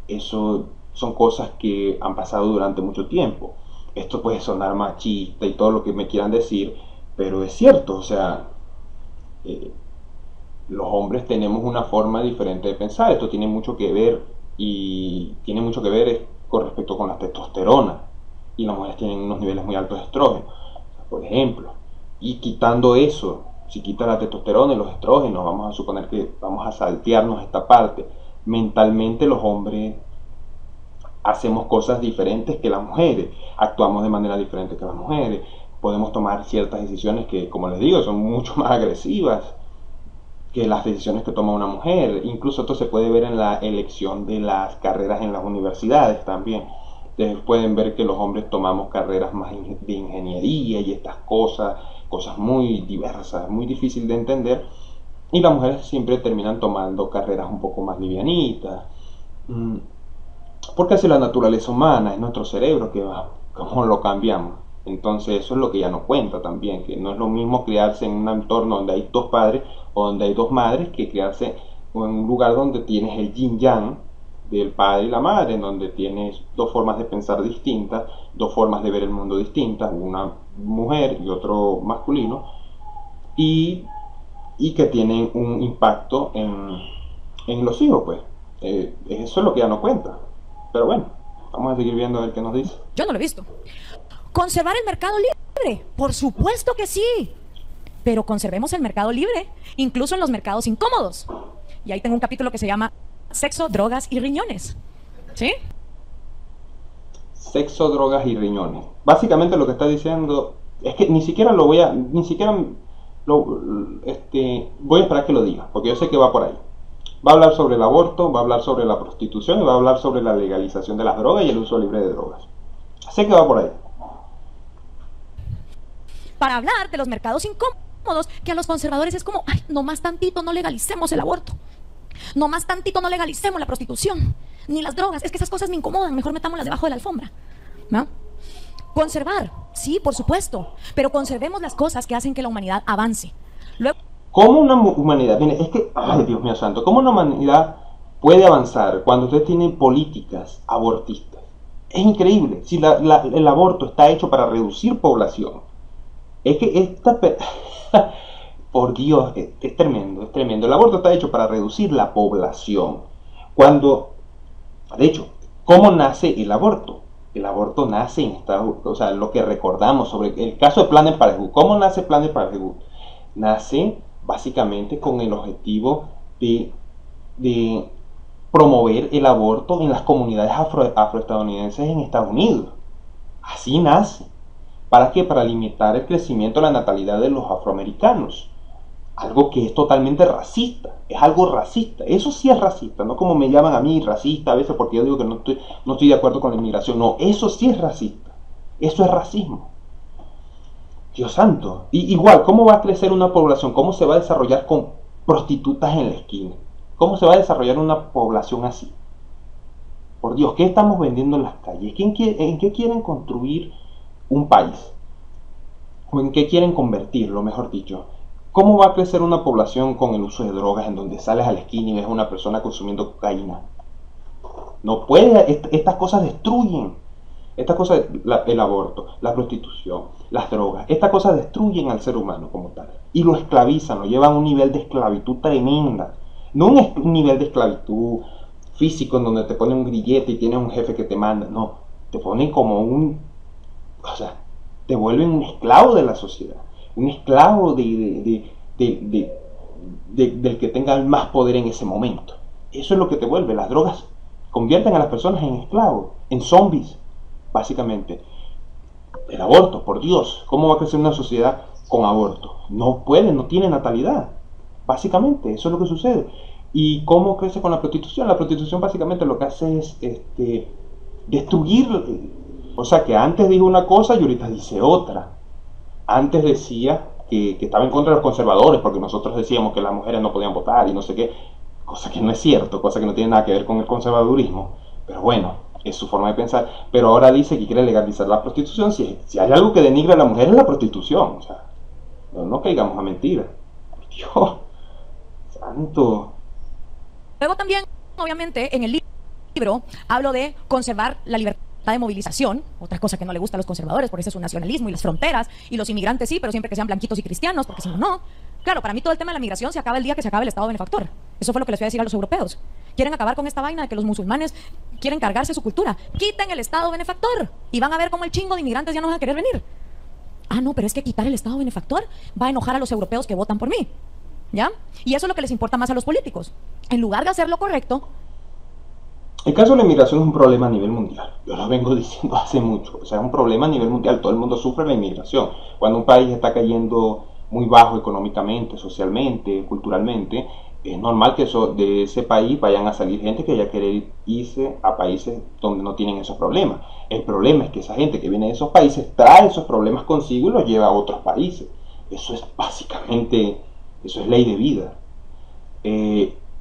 [SPEAKER 1] Eso son cosas que han pasado durante mucho tiempo. Esto puede sonar machista y todo lo que me quieran decir, pero es cierto, o sea, los hombres tenemos una forma diferente de pensar. Esto tiene mucho que ver y tiene mucho que ver con respecto con la testosterona, y las mujeres tienen unos niveles muy altos de estrógeno, por ejemplo. Y quitando eso, si quita la testosterona y los estrógenos, vamos a suponer que vamos a saltearnos esta parte. Mentalmente los hombres hacemos cosas diferentes que las mujeres, actuamos de manera diferente que las mujeres, podemos tomar ciertas decisiones que, como les digo, son mucho más agresivas que las decisiones que toma una mujer. Incluso esto se puede ver en la elección de las carreras en las universidades también. Ustedes pueden ver que los hombres tomamos carreras más de ingeniería y estas cosas muy diversas, muy difíciles de entender, y las mujeres siempre terminan tomando carreras un poco más livianitas, porque así la naturaleza humana, es nuestro cerebro que va, cómo lo cambiamos. Entonces eso es lo que ya no cuenta también, que no es lo mismo criarse en un entorno donde hay dos padres o donde hay dos madres, que criarse en un lugar donde tienes el yin yang del padre y la madre, en donde tienes dos formas de pensar distintas, dos formas de ver el mundo distintas, una mujer y otro masculino, y, y que tienen un impacto en los hijos, pues. Eso es lo que ya no cuenta. Pero bueno, vamos a seguir viendo a ver qué nos dice.
[SPEAKER 2] Yo no lo he visto. Conservar el mercado libre, por supuesto que sí. Pero conservemos el mercado libre, incluso en los mercados incómodos. Y ahí tengo un capítulo que se llama Sexo, Drogas y Riñones. ¿Sí?
[SPEAKER 1] Sexo, drogas y riñones. Básicamente lo que está diciendo es que ni siquiera voy a esperar que lo diga, porque yo sé que va por ahí. Va a hablar sobre el aborto, va a hablar sobre la prostitución y va a hablar sobre la legalización de las drogas y el uso libre de drogas. Sé que va por ahí.
[SPEAKER 2] Para hablar de los mercados incómodos, que a los conservadores es como, ay, no más tantito no legalicemos el aborto. No más tantito no legalicemos la prostitución, ni las drogas. Es que esas cosas me incomodan, mejor metámoslas debajo de la alfombra, ¿no? Conservar, sí, por supuesto, pero conservemos las cosas que hacen que la humanidad avance. Luego,
[SPEAKER 1] ¿cómo una humanidad? Mire, es que, ay Dios mío santo, ¿cómo una humanidad puede avanzar cuando usted tiene políticas abortistas? Es increíble. Si el aborto está hecho para reducir población, es que por Dios, es tremendo, es tremendo. El aborto está hecho para reducir la población. Cuando, de hecho, ¿cómo nace el aborto? El aborto nace en Estados Unidos, o sea, lo que recordamos sobre el caso de Planned Parenthood. ¿Cómo nace Planned Parenthood? Nace básicamente con el objetivo de promover el aborto en las comunidades afroestadounidenses en Estados Unidos. Así nace. ¿Para qué? Para limitar el crecimiento de la natalidad de los afroamericanos. Algo que es totalmente racista. Es algo racista. Eso sí es racista. No como me llaman a mí racista a veces porque yo digo que no estoy de acuerdo con la inmigración. No, eso sí es racista. Eso es racismo. Dios santo. Y igual, ¿cómo va a crecer una población? ¿Cómo se va a desarrollar con prostitutas en la esquina? ¿Cómo se va a desarrollar una población así? Por Dios, ¿qué estamos vendiendo en las calles? ¿En qué quieren construir un país? ¿O en qué quieren convertirlo, mejor dicho? ¿Cómo va a crecer una población con el uso de drogas en donde sales a la esquina y ves a una persona consumiendo cocaína? No puede, estas cosas destruyen. Estas cosas, el aborto, la prostitución, las drogas, estas cosas destruyen al ser humano como tal. Y lo esclavizan, lo llevan a un nivel de esclavitud tremenda. No un nivel de esclavitud físico en donde te ponen un grillete y tienes un jefe que te manda. No, te ponen como o sea, te vuelven un esclavo de la sociedad. Un esclavo del que tenga más poder en ese momento. Eso es lo que te vuelve. Las drogas convierten a las personas en esclavos, en zombies, básicamente. El aborto, por Dios, ¿cómo va a crecer una sociedad con aborto? No puede, no tiene natalidad. Básicamente, eso es lo que sucede. ¿Y cómo crece con la prostitución? La prostitución básicamente lo que hace es destruir. O sea, que antes dijo una cosa y ahorita dice otra. Antes decía que estaba en contra de los conservadores porque nosotros decíamos que las mujeres no podían votar y no sé qué, cosa que no es cierto, cosa que no tiene nada que ver con el conservadurismo, pero bueno, es su forma de pensar. Pero ahora dice que quiere legalizar la prostitución. Si hay algo que denigra a la mujer es la prostitución. O sea, no caigamos a mentiras. Dios santo.
[SPEAKER 2] luego también, obviamente, en el libro hablo de conservar la libertad de movilización, otra cosa que no le gusta a los conservadores, porque ese es su nacionalismo y las fronteras, y los inmigrantes sí, pero siempre que sean blanquitos y cristianos, porque si no, no. Claro, para mí todo el tema de la migración se acaba el día que se acabe el Estado benefactor. Eso fue lo que les voy a decir a los europeos. Quieren acabar con esta vaina de que los musulmanes quieren cargarse su cultura. Quiten el Estado benefactor y van a ver cómo el chingo de inmigrantes ya no van a querer venir. Ah, no, pero es que quitar el Estado benefactor va a enojar a los europeos que votan por mí. ¿Ya? Y eso es lo que les importa más a los políticos. En lugar de hacer lo correcto.
[SPEAKER 1] El caso de la inmigración es un problema a nivel mundial. Yo lo vengo diciendo hace mucho. O sea, es un problema a nivel mundial. Todo el mundo sufre la inmigración. Cuando un país está cayendo muy bajo económicamente, socialmente, culturalmente, es normal que de ese país vayan a salir gente que ya quiere irse a países donde no tienen esos problemas. El problema es que esa gente que viene de esos países trae esos problemas consigo y los lleva a otros países. Eso es básicamente, eso es ley de vida.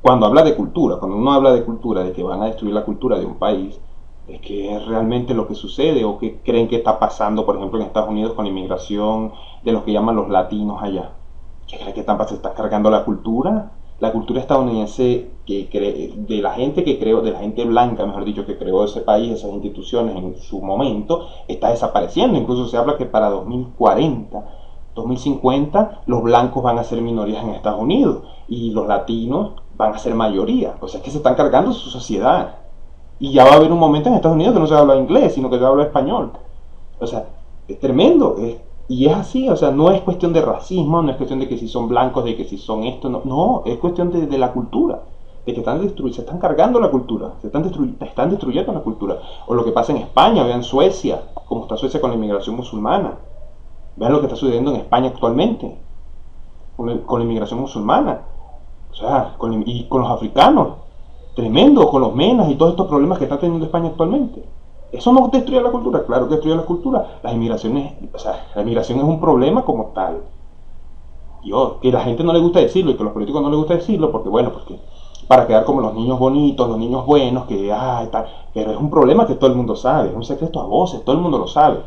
[SPEAKER 1] Cuando habla de cultura, cuando uno habla de cultura, de que van a destruir la cultura de un país, es que es realmente lo que sucede o que creen que está pasando, por ejemplo, en Estados Unidos con la inmigración de los que llaman los latinos allá. ¿Qué creen que se está cargando la cultura? La cultura estadounidense de la gente que creó, de la gente blanca, mejor dicho, que creó ese país, esas instituciones en su momento, está desapareciendo. Incluso se habla que para 2040 2050 los blancos van a ser minorías en Estados Unidos y los latinos van a ser mayoría. O sea, es que se están cargando su sociedad. Y ya va a haber un momento en Estados Unidos que no se va a hablar inglés, sino que se va a hablar español. O sea, es tremendo. Y es así, o sea, no es cuestión de racismo, no es cuestión de que si son blancos, de que si son esto, no, no, es cuestión de la cultura, de que se están cargando la cultura, están destruyendo la cultura. O lo que pasa en España, vean Suecia, cómo está Suecia con la inmigración musulmana. Vean lo que está sucediendo en España actualmente, con la inmigración musulmana, o sea, y con los africanos, tremendo, con los menas y todos estos problemas que está teniendo España actualmente. ¿Eso no destruye la cultura? Claro que destruye la cultura. Las inmigraciones, o sea, la inmigración es un problema como tal. Que la gente no le gusta decirlo y que a los políticos no les gusta decirlo, porque bueno, porque para quedar como los niños bonitos, los niños buenos, que tal. Pero es un problema que todo el mundo sabe, es un secreto a voces, todo el mundo lo sabe.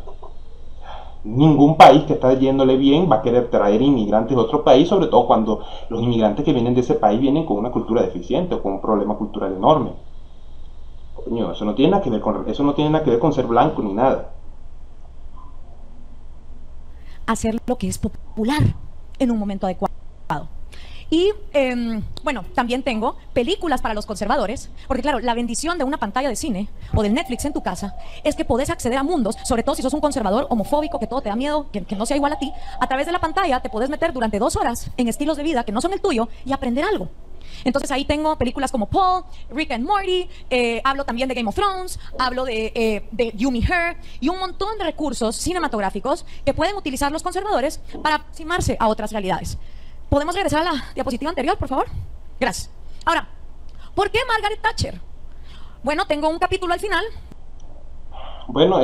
[SPEAKER 1] Ningún país que está yéndole bien va a querer traer inmigrantes de otro país, sobre todo cuando los inmigrantes que vienen de ese país vienen con una cultura deficiente o con un problema cultural enorme. Coño, eso no tiene nada que ver con ser blanco ni nada.
[SPEAKER 2] Hacer lo que es popular en un momento adecuado. Y bueno, también tengo películas para los conservadores, porque claro, la bendición de una pantalla de cine o del Netflix en tu casa es que podés acceder a mundos, sobre todo si sos un conservador homofóbico, que todo te da miedo, que no sea igual a ti. A través de la pantalla te podés meter durante 2 horas en estilos de vida que no son el tuyo y aprender algo. Entonces ahí tengo películas como Paul, Rick and Morty, hablo también de Game of Thrones, hablo de You, Me, Her y un montón de recursos cinematográficos que pueden utilizar los conservadores para aproximarse a otras realidades. ¿Podemos regresar a la diapositiva anterior, por favor? Gracias. Ahora, ¿por qué Margaret Thatcher? Bueno, tengo un capítulo al final.
[SPEAKER 1] Bueno,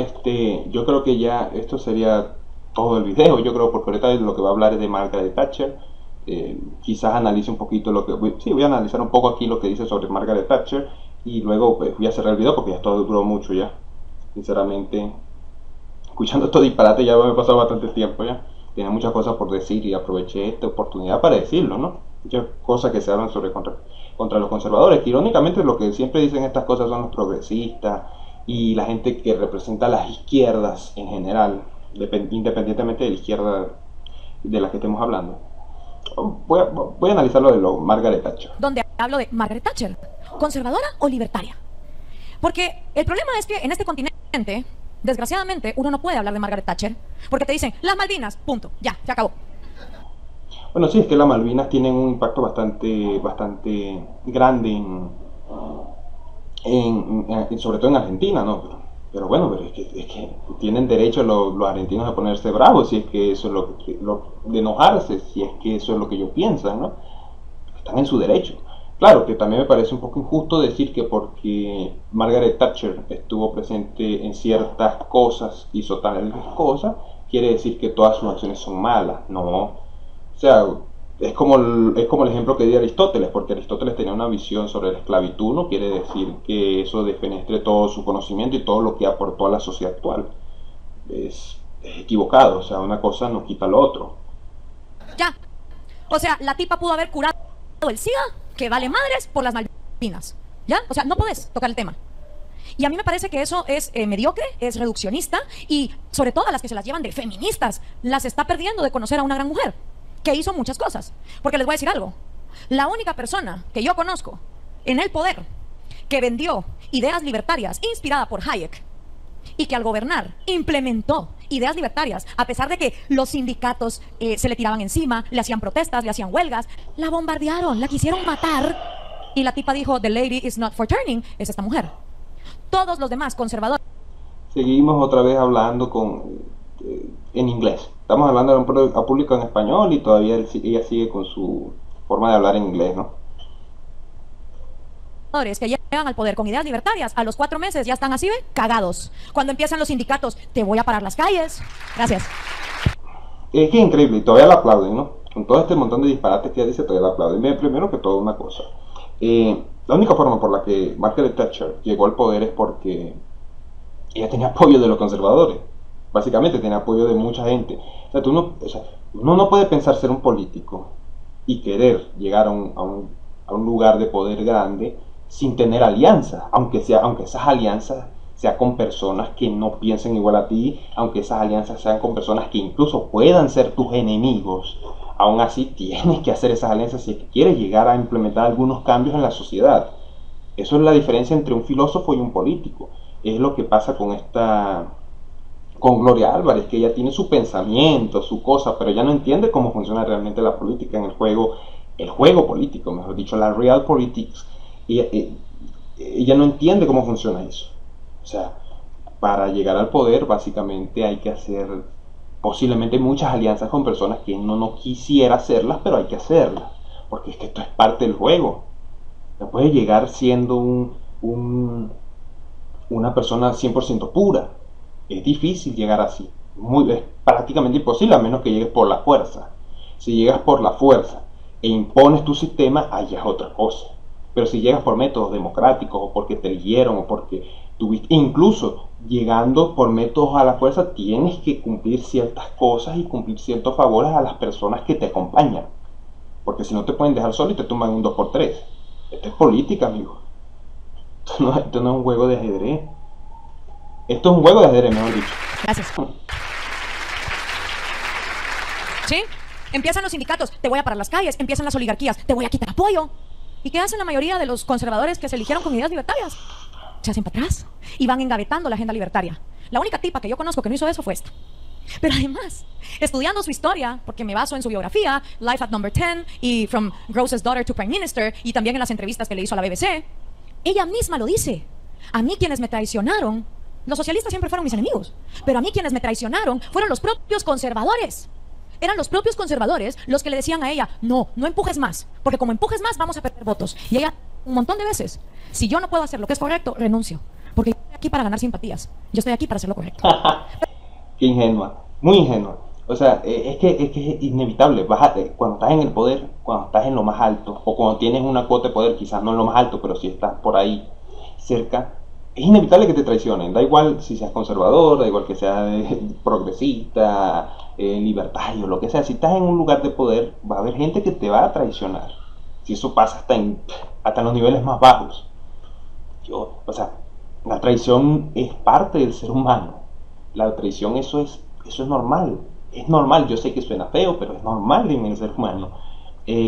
[SPEAKER 1] yo creo que ya esto sería todo el video, yo creo, porque ahorita lo que va a hablar es de Margaret Thatcher. Quizás analice un poquito voy a analizar un poco aquí lo que dice sobre Margaret Thatcher y luego pues, voy a cerrar el video porque ya todo duró mucho ya. Sinceramente, escuchando estos disparates ya me he pasado bastante tiempo ya. Tenía muchas cosas por decir y aproveché esta oportunidad para decirlo, ¿no? Muchas cosas que se hablan contra los conservadores, que irónicamente lo que siempre dicen estas cosas son los progresistas y la gente que representa las izquierdas en general, independientemente de la izquierda de la que estemos hablando. Voy a analizar lo de Margaret Thatcher.
[SPEAKER 2] Donde hablo de Margaret Thatcher, ¿conservadora o libertaria? Porque el problema es que en este continente, desgraciadamente, uno no puede hablar de Margaret Thatcher, porque te dicen, las Malvinas, punto, ya, se acabó.
[SPEAKER 1] Bueno, sí, es que las Malvinas tienen un impacto bastante grande sobre todo en Argentina, ¿no? Pero bueno, es que tienen derecho los argentinos a ponerse bravos si es que eso es de enojarse, si es que eso es lo que ellos piensan, ¿no? Están en su derecho. Claro que también me parece un poco injusto decir que porque Margaret Thatcher estuvo presente en ciertas cosas, hizo tales cosas, quiere decir que todas sus acciones son malas. No. O sea, es como el ejemplo que di Aristóteles, porque Aristóteles tenía una visión sobre la esclavitud, no quiere decir que eso defenestre todo su conocimiento y todo lo que aportó a la sociedad actual. Es equivocado, o sea, una cosa no quita lo otro.
[SPEAKER 2] Ya. O sea, la tipa pudo haber curado el SIDA, que vale madres, por las Malvinas. ¿Ya? O sea, no podés tocar el tema. Y a mí me parece que eso es mediocre, es reduccionista y sobre todo a las que se las llevan de feministas, las está perdiendo de conocer a una gran mujer que hizo muchas cosas. Porque les voy a decir algo, la única persona que yo conozco en el poder que vendió ideas libertarias inspirada por Hayek y que al gobernar implementó ideas libertarias, a pesar de que los sindicatos se le tiraban encima, le hacían protestas, le hacían huelgas, la bombardearon, la quisieron matar y la tipa dijo, the lady is not for turning, es esta mujer. Todos los demás conservadores.
[SPEAKER 1] Seguimos otra vez hablando en inglés. Estamos hablando a público en español y todavía ella sigue con su forma de hablar en inglés, ¿no?
[SPEAKER 2] Que llegan al poder con ideas libertarias, a los 4 meses ya están así, cagados. Cuando empiezan los sindicatos, te voy a parar las calles. Gracias.
[SPEAKER 1] Es que es increíble y todavía la aplauden, ¿no? Con todo este montón de disparates que ella dice, todavía la aplauden. Primero que todo, una cosa. La única forma por la que Margaret Thatcher llegó al poder es porque ella tenía apoyo de los conservadores. Básicamente tenía apoyo de mucha gente. O sea, uno no puede pensar ser un político y querer llegar a un lugar de poder grande sin tener alianzas, aunque esas alianzas sea con personas que no piensen igual a ti, aunque esas alianzas sean con personas que incluso puedan ser tus enemigos. Aún así tienes que hacer esas alianzas si es que quieres llegar a implementar algunos cambios en la sociedad. Eso es la diferencia entre un filósofo y un político. Es lo que pasa con Gloria Álvarez, que ella tiene su pensamiento, su cosa, pero ella no entiende cómo funciona realmente la política en el juego político, mejor dicho, la real politics. Y ella no entiende cómo funciona eso. O sea, para llegar al poder básicamente hay que hacer posiblemente muchas alianzas con personas que uno no quisiera hacerlas, pero hay que hacerlas, porque es que esto es parte del juego. No puedes llegar siendo una persona 100% pura. Es difícil llegar así. Es prácticamente imposible a menos que llegues por la fuerza. Si llegas por la fuerza e impones tu sistema, allá es otra cosa. Pero si llegas por métodos democráticos o porque te eligieron o porque tuviste, incluso llegando por métodos a la fuerza, tienes que cumplir ciertas cosas y cumplir ciertos favores a las personas que te acompañan. Porque si no te pueden dejar solo y te tumban un 2x3. Esto es política, amigo. Esto no es un juego de ajedrez. Esto es un juego de ajedrez, mejor dicho.
[SPEAKER 2] Gracias. ¿Sí? Empiezan los sindicatos, te voy a parar las calles. Empiezan las oligarquías, te voy a quitar apoyo. ¿Y qué hacen la mayoría de los conservadores que se eligieron con ideas libertarias? Se hacen para atrás y van engavetando la agenda libertaria. La única tipa que yo conozco que no hizo eso fue esta. Pero además, estudiando su historia, porque me baso en su biografía, Life at Number 10 y From Gross's Daughter to Prime Minister, y también en las entrevistas que le hizo a la BBC, ella misma lo dice. A mí quienes me traicionaron, los socialistas siempre fueron mis enemigos, pero a mí quienes me traicionaron fueron los propios conservadores. Eran los propios conservadores los que le decían a ella, no, no empujes más, porque como empujes más vamos a perder votos. Y ella, un montón de veces, si yo no puedo hacer lo que es correcto, renuncio, porque yo estoy aquí para ganar simpatías, yo estoy aquí para hacer lo correcto.
[SPEAKER 1] Qué ingenua, muy ingenua. O sea, es que es inevitable. Cuando estás en el poder, cuando estás en lo más alto, o cuando tienes una cuota de poder, quizás no en lo más alto, pero si estás por ahí cerca, es inevitable que te traicionen. Da igual si seas conservador, da igual que seas progresista, libertario, lo que sea. Si estás en un lugar de poder, va a haber gente que te va a traicionar. Si eso pasa hasta en los niveles más bajos. O sea, la traición es parte del ser humano. La traición, eso es normal. Es normal, yo sé que suena feo, pero es normal en el ser humano.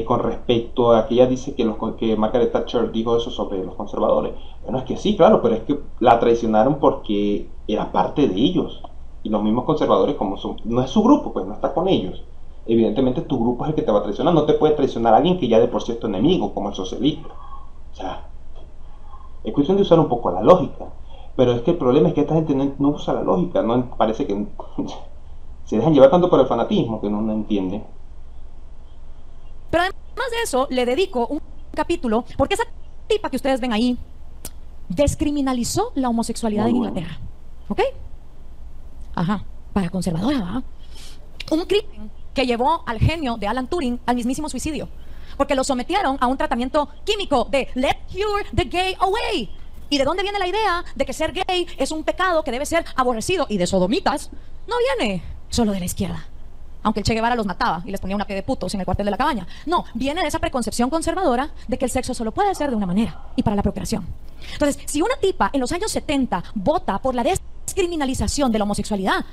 [SPEAKER 1] Con respecto a que ella dice que Margaret Thatcher dijo eso sobre los conservadores. Bueno, es que sí, claro, pero es que la traicionaron porque era parte de ellos. Y los mismos conservadores, como no es su grupo, pues no está con ellos. Evidentemente tu grupo es el que te va a traicionar. No te puede traicionar a alguien que ya de por sí es tu enemigo, como el socialista. O sea, es cuestión de usar un poco la lógica. Pero es que el problema es que esta gente no usa la lógica. No, parece que se dejan llevar tanto por el fanatismo que no entienden.
[SPEAKER 2] Pero además de eso, le dedico un capítulo, porque esa tipa que ustedes ven ahí descriminalizó la homosexualidad en Inglaterra. ¿Ok? Ajá, para conservadora, ¿va? Un crimen que llevó al genio de Alan Turing al mismísimo suicidio, porque lo sometieron a un tratamiento químico de Let Cure the Gay Away. ¿Y de dónde viene la idea de que ser gay es un pecado que debe ser aborrecido? Y de sodomitas no viene solo de la izquierda, aunque el Che Guevara los mataba y les ponía una P de putos en el cuartel de la cabaña. No, viene de esa preconcepción conservadora de que el sexo solo puede ser de una manera y para la procreación. Entonces, si una tipa en los años 70 vota por la descriminalización de la homosexualidad,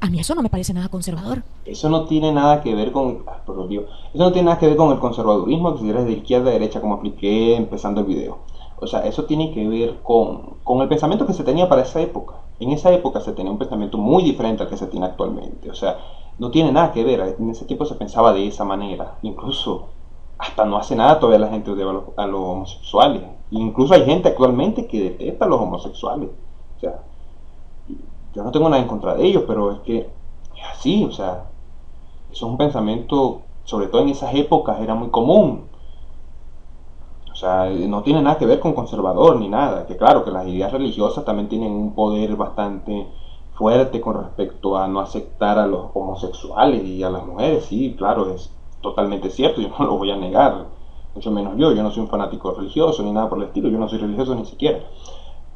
[SPEAKER 2] a mí eso no me parece nada conservador.
[SPEAKER 1] Eso no tiene nada que ver con... eso no tiene nada que ver con el conservadurismo, que si eres de izquierda a derecha, como expliqué empezando el video. O sea, eso tiene que ver con el pensamiento que se tenía para esa época. En esa época se tenía un pensamiento muy diferente al que se tiene actualmente. O sea, no tiene nada que ver. En ese tiempo se pensaba de esa manera. Incluso, hasta no hace nada todavía la gente odia a los homosexuales. Incluso hay gente actualmente que detesta a los homosexuales. O sea, yo no tengo nada en contra de ellos, pero es que es así. O sea, eso es un pensamiento, sobre todo en esas épocas, era muy común. O sea, no tiene nada que ver con conservador ni nada. Que claro, que las ideas religiosas también tienen un poder bastante fuerte con respecto a no aceptar a los homosexuales y a las mujeres. Sí, claro, es totalmente cierto, yo no lo voy a negar. Mucho menos yo no soy un fanático religioso ni nada por el estilo, yo no soy religioso ni siquiera.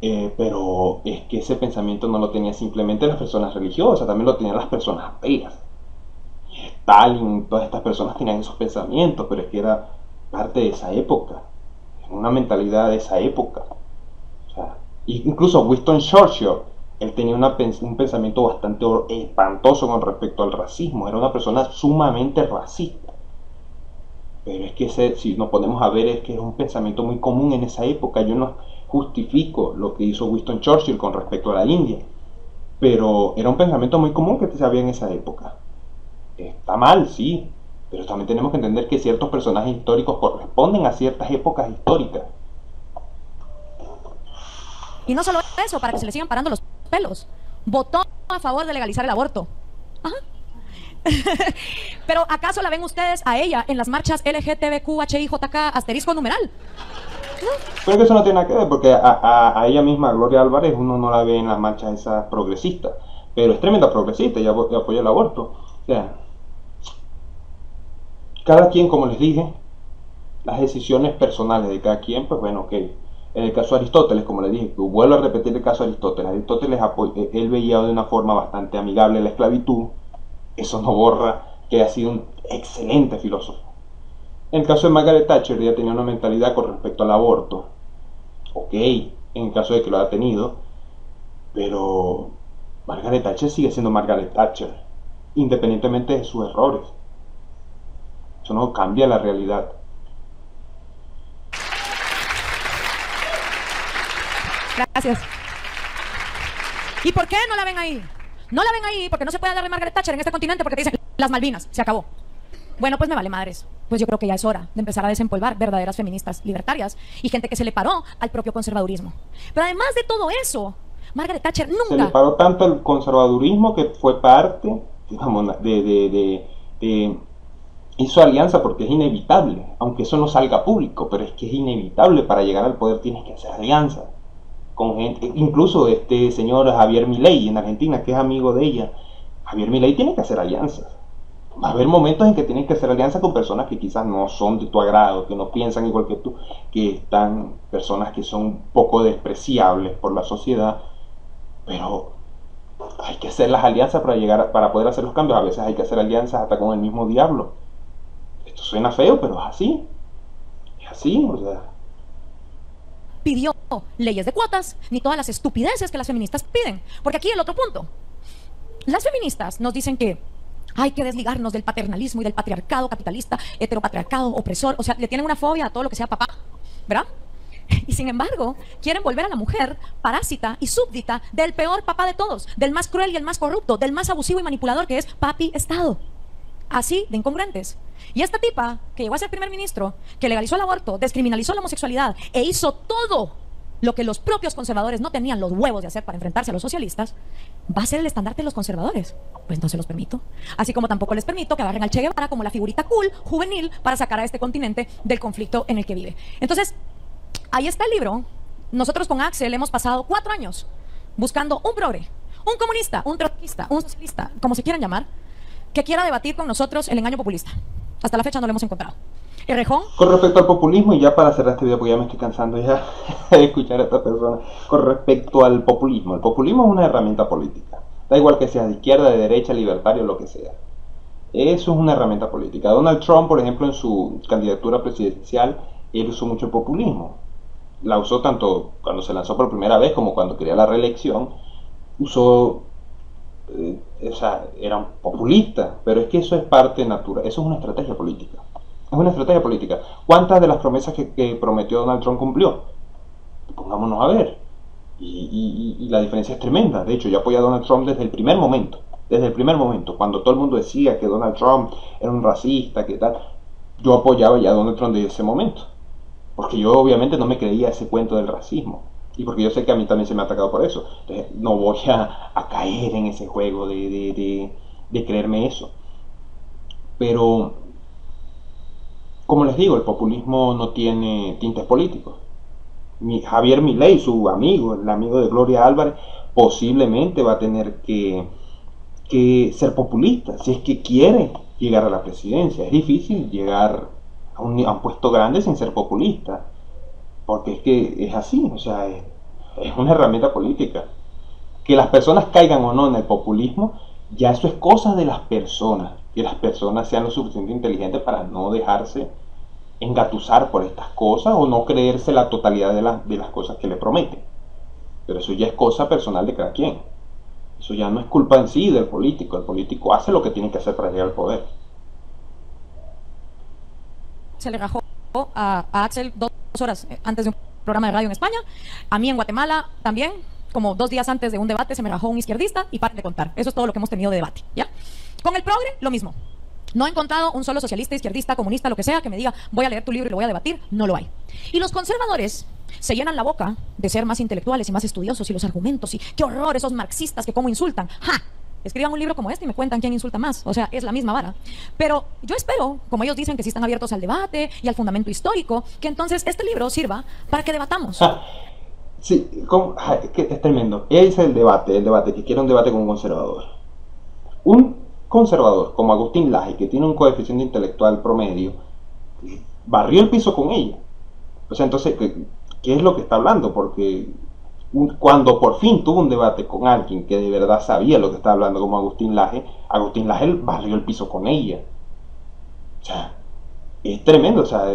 [SPEAKER 1] Pero es que ese pensamiento no lo tenían simplemente las personas religiosas, también lo tenían las personas ateas. Y Stalin, todas estas personas tenían esos pensamientos, pero es que era parte de esa época. Una mentalidad de esa época. O sea, Incluso Winston Churchill, él tenía un pensamiento bastante espantoso con respecto al racismo. Era una persona sumamente racista. Pero es que si nos ponemos a ver, es que es un pensamiento muy común en esa época. Yo no justifico lo que hizo Winston Churchill con respecto a la India, pero era un pensamiento muy común que se había en esa época. Está mal, sí, pero también tenemos que entender que ciertos personajes históricos corresponden a ciertas épocas históricas.
[SPEAKER 2] Y no solo eso, para que se le sigan parando los pelos. Votó a favor de legalizar el aborto. Ajá. Pero ¿acaso la ven ustedes a ella en las marchas LGTBQHIJK asterisco numeral?
[SPEAKER 1] Pero que eso no tiene nada que ver, porque a ella misma, Gloria Álvarez, uno no la ve en las marchas esas progresistas, pero es tremenda progresista y apoya el aborto. O sea, cada quien, como les dije, las decisiones personales de cada quien, pues bueno, ok. En el caso de Aristóteles, como les dije, vuelvo a repetir el caso de Aristóteles. Aristóteles él veía de una forma bastante amigable la esclavitud. Eso no borra que ha sido un excelente filósofo. En el caso de Margaret Thatcher, ella tenía una mentalidad con respecto al aborto. Ok, en el caso de que lo haya tenido, pero Margaret Thatcher sigue siendo Margaret Thatcher, independientemente de sus errores. Eso no cambia la realidad.
[SPEAKER 2] Gracias. ¿Y por qué no la ven ahí? No la ven ahí porque no se puede hablar de Margaret Thatcher en este continente porque te dicen las Malvinas, se acabó. Bueno, pues me vale madres. Pues yo creo que ya es hora de empezar a desempolvar verdaderas feministas libertarias y gente que se le paró al propio conservadurismo. Pero además de todo eso, Margaret Thatcher nunca...
[SPEAKER 1] Se le paró tanto al conservadurismo que fue parte, digamos, hizo alianza porque es inevitable, aunque eso no salga público, pero es que es inevitable. Para llegar al poder tienes que hacer alianza con gente, incluso este señor Javier Milei en Argentina, que es amigo de ella. Javier Milei tiene que hacer alianzas. Va a haber momentos en que tienes que hacer alianza con personas que quizás no son de tu agrado, que no piensan igual que tú, que están personas que son un poco despreciables por la sociedad, pero hay que hacer las alianzas para poder hacer los cambios. A veces hay que hacer alianzas hasta con el mismo diablo. Esto suena feo, pero es así, o sea.
[SPEAKER 2] Pidió leyes de cuotas, ni todas las estupideces que las feministas piden. Porque aquí el otro punto. Las feministas nos dicen que hay que desligarnos del paternalismo y del patriarcado capitalista, heteropatriarcado, opresor. O sea, le tienen una fobia a todo lo que sea papá, ¿verdad? Y sin embargo, quieren volver a la mujer parásita y súbdita del peor papá de todos, del más cruel y el más corrupto, del más abusivo y manipulador que es papi Estado. Así de incongruentes. Y esta tipa, que llegó a ser primer ministro, que legalizó el aborto, descriminalizó la homosexualidad e hizo todo lo que los propios conservadores no tenían los huevos de hacer para enfrentarse a los socialistas, va a ser el estandarte de los conservadores. Pues no se los permito. Así como tampoco les permito que agarren al Che Guevara como la figurita cool, juvenil, para sacar a este continente del conflicto en el que vive. Entonces, ahí está el libro. Nosotros con Axel hemos pasado 4 años buscando un progre, un comunista, un trotskista, un socialista, como se quieran llamar, que quiera debatir con nosotros el engaño populista. Hasta la fecha no lo hemos encontrado. ¿Errejón?
[SPEAKER 1] Con respecto al populismo, y ya para cerrar este video, porque ya me estoy cansando ya de escuchar a esta persona, con respecto al populismo. El populismo es una herramienta política. Da igual que sea de izquierda, de derecha, libertario, lo que sea. Eso es una herramienta política. Donald Trump, por ejemplo, en su candidatura presidencial, él usó mucho el populismo. La usó tanto cuando se lanzó por primera vez como cuando quería la reelección. Usó... o sea, era un populista, pero es que eso es parte natural, eso es una estrategia política. Es una estrategia política. ¿Cuántas de las promesas que prometió Donald Trump cumplió? Pongámonos a ver. Y la diferencia es tremenda. De hecho, yo apoyé a Donald Trump desde el primer momento. Desde el primer momento. Cuando todo el mundo decía que Donald Trump era un racista, que tal, yo apoyaba ya a Donald Trump desde ese momento. Porque yo obviamente no me creía ese cuento del racismo. Y porque yo sé que a mí también se me ha atacado por eso. Entonces no voy a caer en ese juego de creerme eso. Pero, como les digo, el populismo no tiene tintes políticos. Javier Milei, su amigo, el amigo de Gloria Álvarez, posiblemente va a tener que ser populista si es que quiere llegar a la presidencia. Es difícil llegar a un puesto grande sin ser populista, porque es que es así, o sea, es una herramienta política. Que las personas caigan o no en el populismo, ya eso es cosa de las personas, que las personas sean lo suficientemente inteligentes para no dejarse engatusar por estas cosas o no creerse la totalidad de las cosas que le prometen. pero eso ya es cosa personal de cada quien. Eso ya no es culpa en sí del político. El político hace lo que tiene que hacer para llegar al poder.
[SPEAKER 2] Se le rajó a Axel 2 horas antes de un programa de radio en España. A mí en Guatemala también, como 2 días antes de un debate, se me rajó un izquierdista y paren de contar. Eso es todo lo que hemos tenido de debate, ¿ya? Con el progre, lo mismo. No he encontrado un solo socialista, izquierdista, comunista, lo que sea, que me diga, voy a leer tu libro y lo voy a debatir. No lo hay. Y los conservadores se llenan la boca de ser más intelectuales y más estudiosos y los argumentos y qué horror esos marxistas que cómo insultan. ¡Ja! Escriban un libro como este y me cuentan quién insulta más. O sea, es la misma vara. Pero yo espero, como ellos dicen que sí están abiertos al debate y al fundamento histórico, que entonces este libro sirva para que debatamos.
[SPEAKER 1] Sí, es que es tremendo. Ella dice el debate, que quiere un debate con un conservador. Un conservador como Agustín Laje, que tiene un coeficiente intelectual promedio, barrió el piso con ella. O sea, entonces, ¿qué es lo que está hablando? Porque cuando por fin tuvo un debate con alguien que de verdad sabía lo que estaba hablando, como Agustín Laje barrió el piso con ella. O sea, es tremendo. O sea,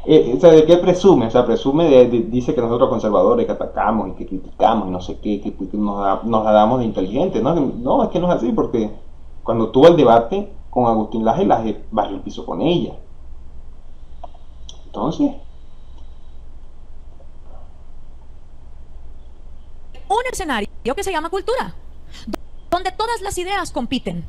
[SPEAKER 1] o sea, ¿de qué presume? O sea, dice que nosotros conservadores que atacamos y que criticamos y no sé qué, que nos la damos de inteligentes. No, no, es que no es así, porque cuando tuvo el debate con Agustín Laje barrió el piso con ella. Entonces,
[SPEAKER 2] Un escenario que se llama cultura, donde todas las ideas compiten.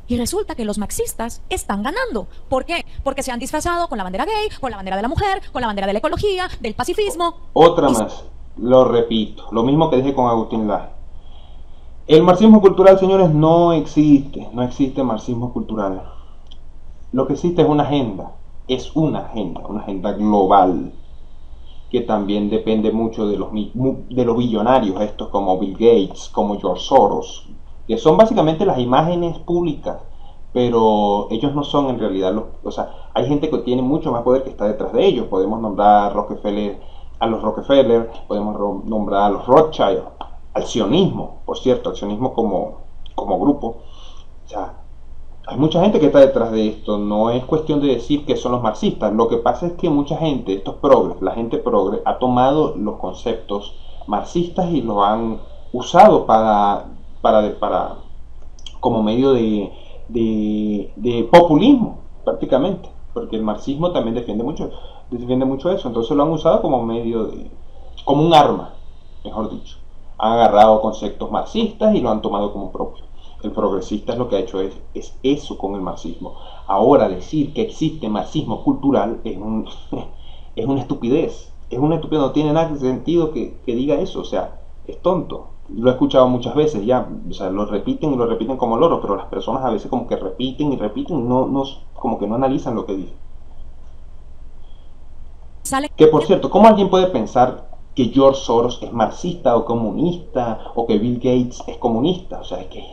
[SPEAKER 2] Y resulta que los marxistas están ganando. ¿Por qué? Porque se han disfrazado con la bandera gay, con la bandera de la mujer, con la bandera de la ecología, del pacifismo.
[SPEAKER 1] otra más, lo repito, lo mismo que dije con Agustín Laje. El marxismo cultural, señores, no existe marxismo cultural. Lo que existe es una agenda global, que también depende mucho de los billonarios, estos como Bill Gates, como George Soros, que son básicamente las imágenes públicas, pero ellos no son en realidad o sea, hay gente que tiene mucho más poder que está detrás de ellos. Podemos nombrar a los Rockefeller, podemos nombrar a los Rothschild, al sionismo, por cierto, al sionismo como grupo. O sea, hay mucha gente que está detrás de esto. No es cuestión de decir que son los marxistas. Lo que pasa es que mucha gente, estos progres, la gente progre, ha tomado los conceptos marxistas y los han usado como medio de populismo, prácticamente. Porque el marxismo también defiende mucho eso. Entonces lo han usado como como un arma, mejor dicho. Han agarrado conceptos marxistas y lo han tomado como propio. El progresista es lo que ha hecho es eso con el marxismo. Ahora decir que existe marxismo cultural es es una estupidez. Es una estupidez, no tiene nada de sentido que diga eso. O sea, es tonto. Lo he escuchado muchas veces ya. O sea, lo repiten y lo repiten como loro, pero las personas a veces como que repiten y repiten y como que no analizan lo que dicen. Que por cierto, ¿cómo alguien puede pensar que George Soros es marxista o comunista, o que Bill Gates es comunista? O sea, es que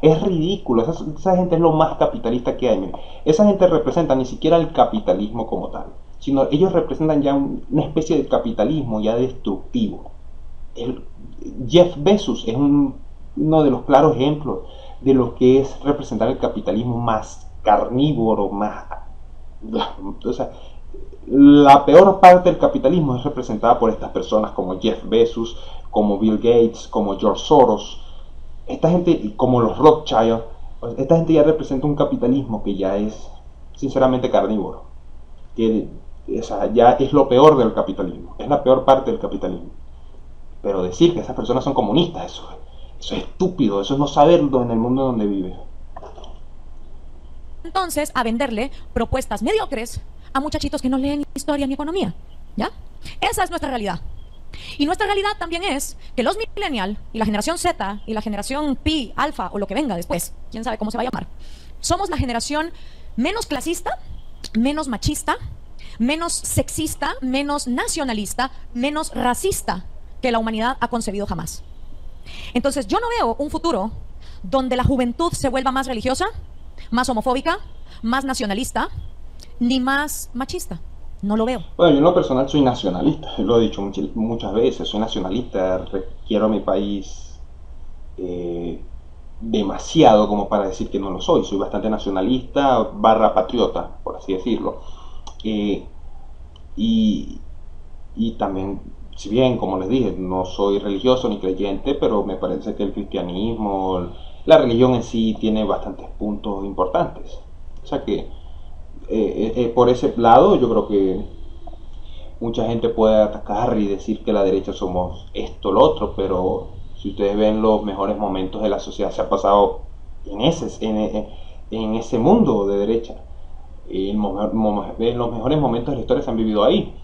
[SPEAKER 1] es ridículo. Esa gente es lo más capitalista que hay. Esa gente representa ni siquiera el capitalismo como tal, sino ellos representan ya una especie de capitalismo ya destructivo. Jeff Bezos es uno de los claros ejemplos de lo que es representar el capitalismo más carnívoro, más... O sea, la peor parte del capitalismo es representada por estas personas como Jeff Bezos, como Bill Gates, como George Soros. Esta gente, como los Rothschild, esta gente ya representa un capitalismo que ya es sinceramente carnívoro. O sea, ya es lo peor del capitalismo, es la peor parte del capitalismo. Pero decir que esas personas son comunistas, eso es estúpido, eso es no saberlo en el mundo donde vive.
[SPEAKER 2] Entonces, a venderle propuestas mediocres a muchachitos que no leen ni historia ni economía, ¿ya? Esa es nuestra realidad. Y nuestra realidad también es que los millennials y la generación Z y la generación Pi, Alfa o lo que venga después, quién sabe cómo se va a llamar, somos la generación menos clasista, menos machista, menos sexista, menos nacionalista, menos racista que la humanidad ha concebido jamás. Entonces yo no veo un futuro donde la juventud se vuelva más religiosa, más homofóbica, más nacionalista, ni más machista. No lo veo.
[SPEAKER 1] Bueno, yo en lo personal soy nacionalista, lo he dicho muchas veces, soy nacionalista, quiero a mi país demasiado como para decir que no lo soy. Soy bastante nacionalista barra patriota, por así decirlo. Y también Si bien, como les dije, no soy religioso ni creyente, pero me parece que el cristianismo, la religión en sí, tiene bastantes puntos importantes. O sea que por ese lado yo creo que mucha gente puede atacar y decir que la derecha somos esto, lo otro, pero si ustedes ven los mejores momentos de la sociedad se ha pasado en ese mundo de derecha. Los mejores momentos de la historia se han vivido ahí.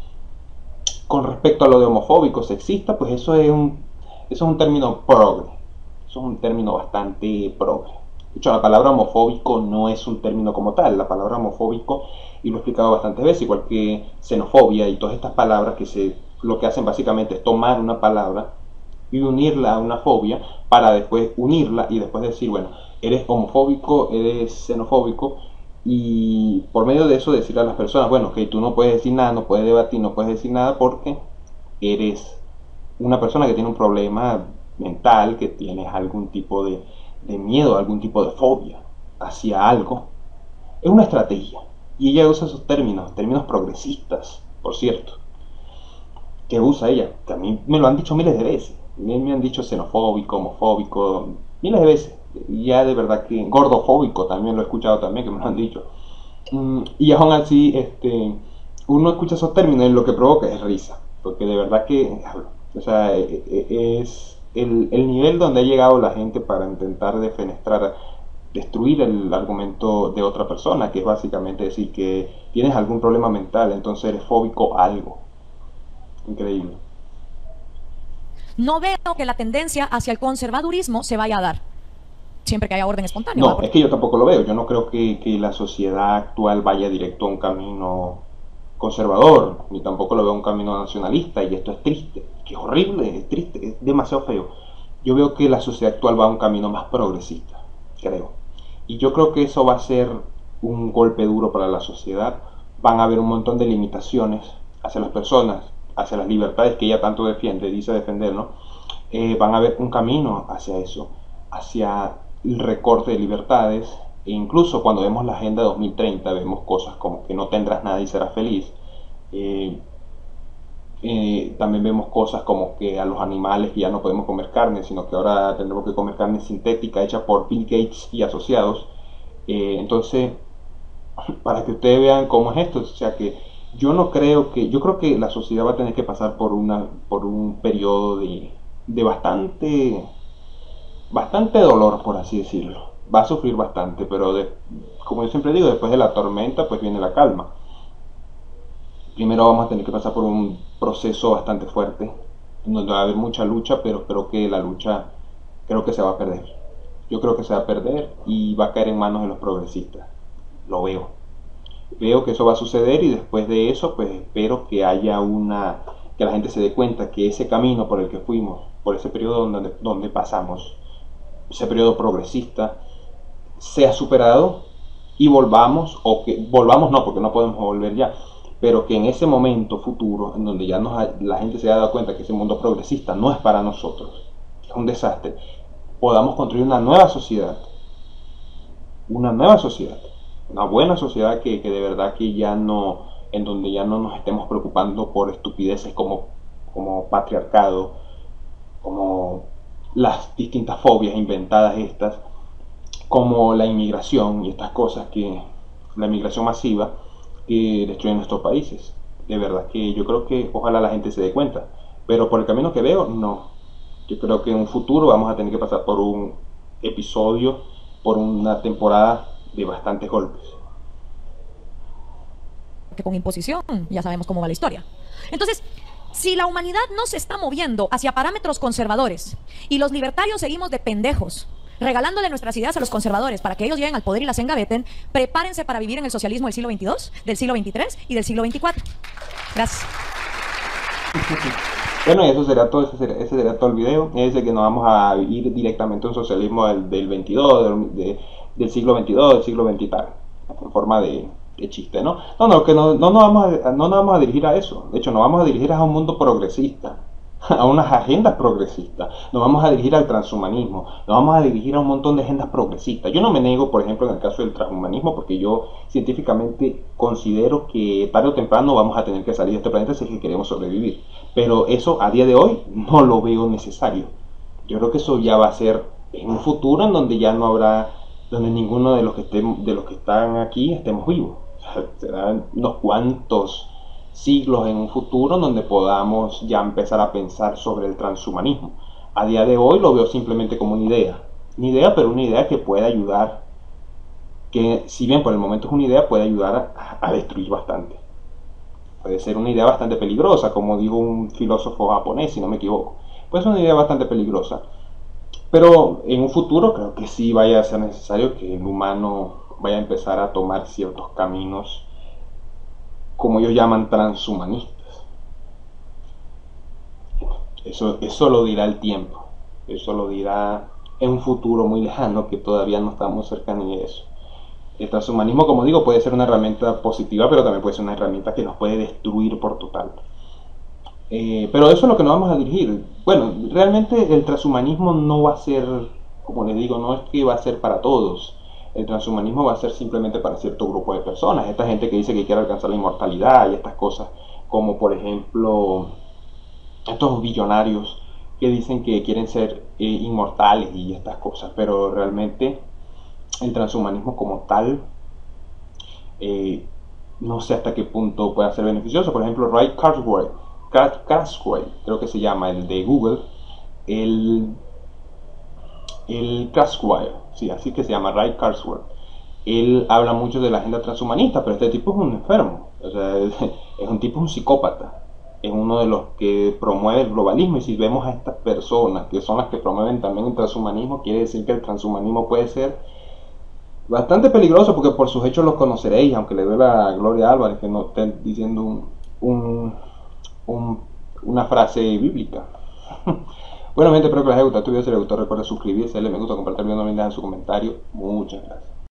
[SPEAKER 1] Con respecto a lo de homofóbico, sexista, pues eso es un término progre. Eso es un término bastante progre. De hecho, la palabra homofóbico no es un término como tal. La palabra homofóbico, y lo he explicado bastantes veces, igual que xenofobia y todas estas palabras lo que hacen básicamente es tomar una palabra y unirla a una fobia para después unirla y después decir, bueno, eres homofóbico, eres xenofóbico, y por medio de eso decirle a las personas, bueno, que tú no puedes decir nada, no puedes debatir, no puedes decir nada porque eres una persona que tiene un problema mental, que tienes algún tipo de miedo, algún tipo de fobia hacia algo. Es una estrategia. Y ella usa esos términos progresistas, por cierto, que usa ella, que a mí me lo han dicho miles de veces. A mí me han dicho xenofóbico, homofóbico, miles de veces. Y ya de verdad que gordofóbico también lo he escuchado también, que me lo han dicho. Y aún así, uno escucha esos términos y lo que provoca es risa. Porque de verdad que, o sea, es el nivel donde ha llegado la gente para intentar defenestrar, destruir el argumento de otra persona, que es básicamente decir que tienes algún problema mental, entonces eres fóbico a algo. Increíble.
[SPEAKER 2] No veo que la tendencia hacia el conservadurismo se vaya a dar, siempre que haya orden espontáneo.
[SPEAKER 1] No, es que yo tampoco lo veo. Yo no creo que la sociedad actual vaya directo a un camino conservador, ni tampoco lo veo un camino nacionalista, y esto es triste, que es horrible, es triste, es demasiado feo. Yo veo que la sociedad actual va a un camino más progresista, creo. Y yo creo que eso va a ser un golpe duro para la sociedad. Van a haber un montón de limitaciones hacia las personas, hacia las libertades que ella tanto defiende, dice defender, ¿no? Van a haber un camino hacia eso, hacia el recorte de libertades, e incluso cuando vemos la Agenda 2030 vemos cosas como que no tendrás nada y serás feliz. También vemos cosas como que a los animales ya no podemos comer carne, sino que ahora tendremos que comer carne sintética hecha por Bill Gates y asociados. Entonces, para que ustedes vean cómo es esto, o sea que yo creo que la sociedad va a tener que pasar por un periodo de bastante dolor, por así decirlo. Va a sufrir bastante, pero como yo siempre digo, después de la tormenta pues viene la calma. Primero vamos a tener que pasar por un proceso bastante fuerte, donde va a haber mucha lucha, pero creo que la lucha se va a perder. Yo creo que se va a perder y va a caer en manos de los progresistas. Lo veo. Veo que eso va a suceder, y después de eso pues espero que haya que la gente se dé cuenta que ese camino por el que fuimos, por ese periodo donde pasamos, ese periodo progresista, sea superado y volvamos, o que volvamos no, porque no podemos volver ya, pero que en ese momento futuro, en donde ya la gente se haya dado cuenta que ese mundo progresista no es para nosotros, es un desastre, podamos construir una nueva sociedad, una buena sociedad que de verdad que ya no, en donde ya no nos estemos preocupando por estupideces como patriarcado, como las distintas fobias inventadas estas, como la inmigración y estas cosas, la inmigración masiva que destruyen nuestros países. De verdad que yo creo que ojalá la gente se dé cuenta, pero por el camino que veo, no. Yo creo que en un futuro vamos a tener que pasar por un episodio, por una temporada de bastantes golpes.
[SPEAKER 2] Que con imposición ya sabemos cómo va la historia. Entonces, si la humanidad no se está moviendo hacia parámetros conservadores y los libertarios seguimos de pendejos regalándole nuestras ideas a los conservadores para que ellos lleguen al poder y las engaveten, prepárense para vivir en el socialismo del siglo XXII, del siglo XXIII y del siglo XXIV. Gracias.
[SPEAKER 1] Bueno, eso será todo, ese será todo el video. Es de que nos vamos a ir directamente a un socialismo del 22, del siglo XXII, del siglo XX y tal, en forma de chiste, ¿no? No nos vamos a dirigir a eso. De hecho, nos vamos a dirigir a un mundo progresista. a unas agendas progresistas, nos vamos a dirigir al transhumanismo, nos vamos a dirigir a un montón de agendas progresistas. Yo no me niego, por ejemplo, en el caso del transhumanismo, porque yo científicamente considero que tarde o temprano vamos a tener que salir de este planeta si es que queremos sobrevivir. Pero eso a día de hoy no lo veo necesario. Yo creo que eso ya va a ser en un futuro en donde ya no habrá, donde ninguno de los que están aquí estemos vivos. O sea, serán unos cuantos siglos en un futuro en donde podamos ya empezar a pensar sobre el transhumanismo. A día de hoy lo veo simplemente como una idea, pero una idea que puede ayudar, que si bien por el momento es una idea, puede ayudar a destruir bastante. Puede ser una idea bastante peligrosa, como dijo un filósofo japonés, si no me equivoco. Puede ser una idea bastante peligrosa. Pero en un futuro creo que sí vaya a ser necesario que el humano vaya a empezar a tomar ciertos caminos, como ellos llaman, transhumanistas. Eso lo dirá el tiempo. Eso lo dirá en un futuro muy lejano que todavía no estamos cerca ni de eso. El transhumanismo, como digo, puede ser una herramienta positiva, pero también puede ser una herramienta que nos puede destruir por total. Pero eso es lo que nos vamos a dirigir. Bueno, realmente el transhumanismo no va a ser, como les digo, no es que va a ser para todos. El transhumanismo va a ser simplemente para cierto grupo de personas. Esta gente que dice que quiere alcanzar la inmortalidad y estas cosas, como por ejemplo estos billonarios que dicen que quieren ser inmortales y estas cosas, pero realmente el transhumanismo como tal, no sé hasta qué punto puede ser beneficioso. Por ejemplo, Ray Kurzweil, creo que se llama, el de Google, el Kurzweil, sí, así que se llama Ray Kurzweil. Él habla mucho de la agenda transhumanista, pero este tipo es un enfermo, o sea, es un tipo, un psicópata, es uno de los que promueve el globalismo. Y si vemos a estas personas, que son las que promueven también el transhumanismo, quiere decir que el transhumanismo puede ser bastante peligroso, porque por sus hechos los conoceréis, aunque le duela a Gloria Álvarez que no esté diciendo un, una frase bíblica. Bueno, gente, espero que les haya gustado este video. Si les gustó, recuerden suscribirse, darle me gusta, compartir el video, no olviden dejar su comentario. Muchas gracias.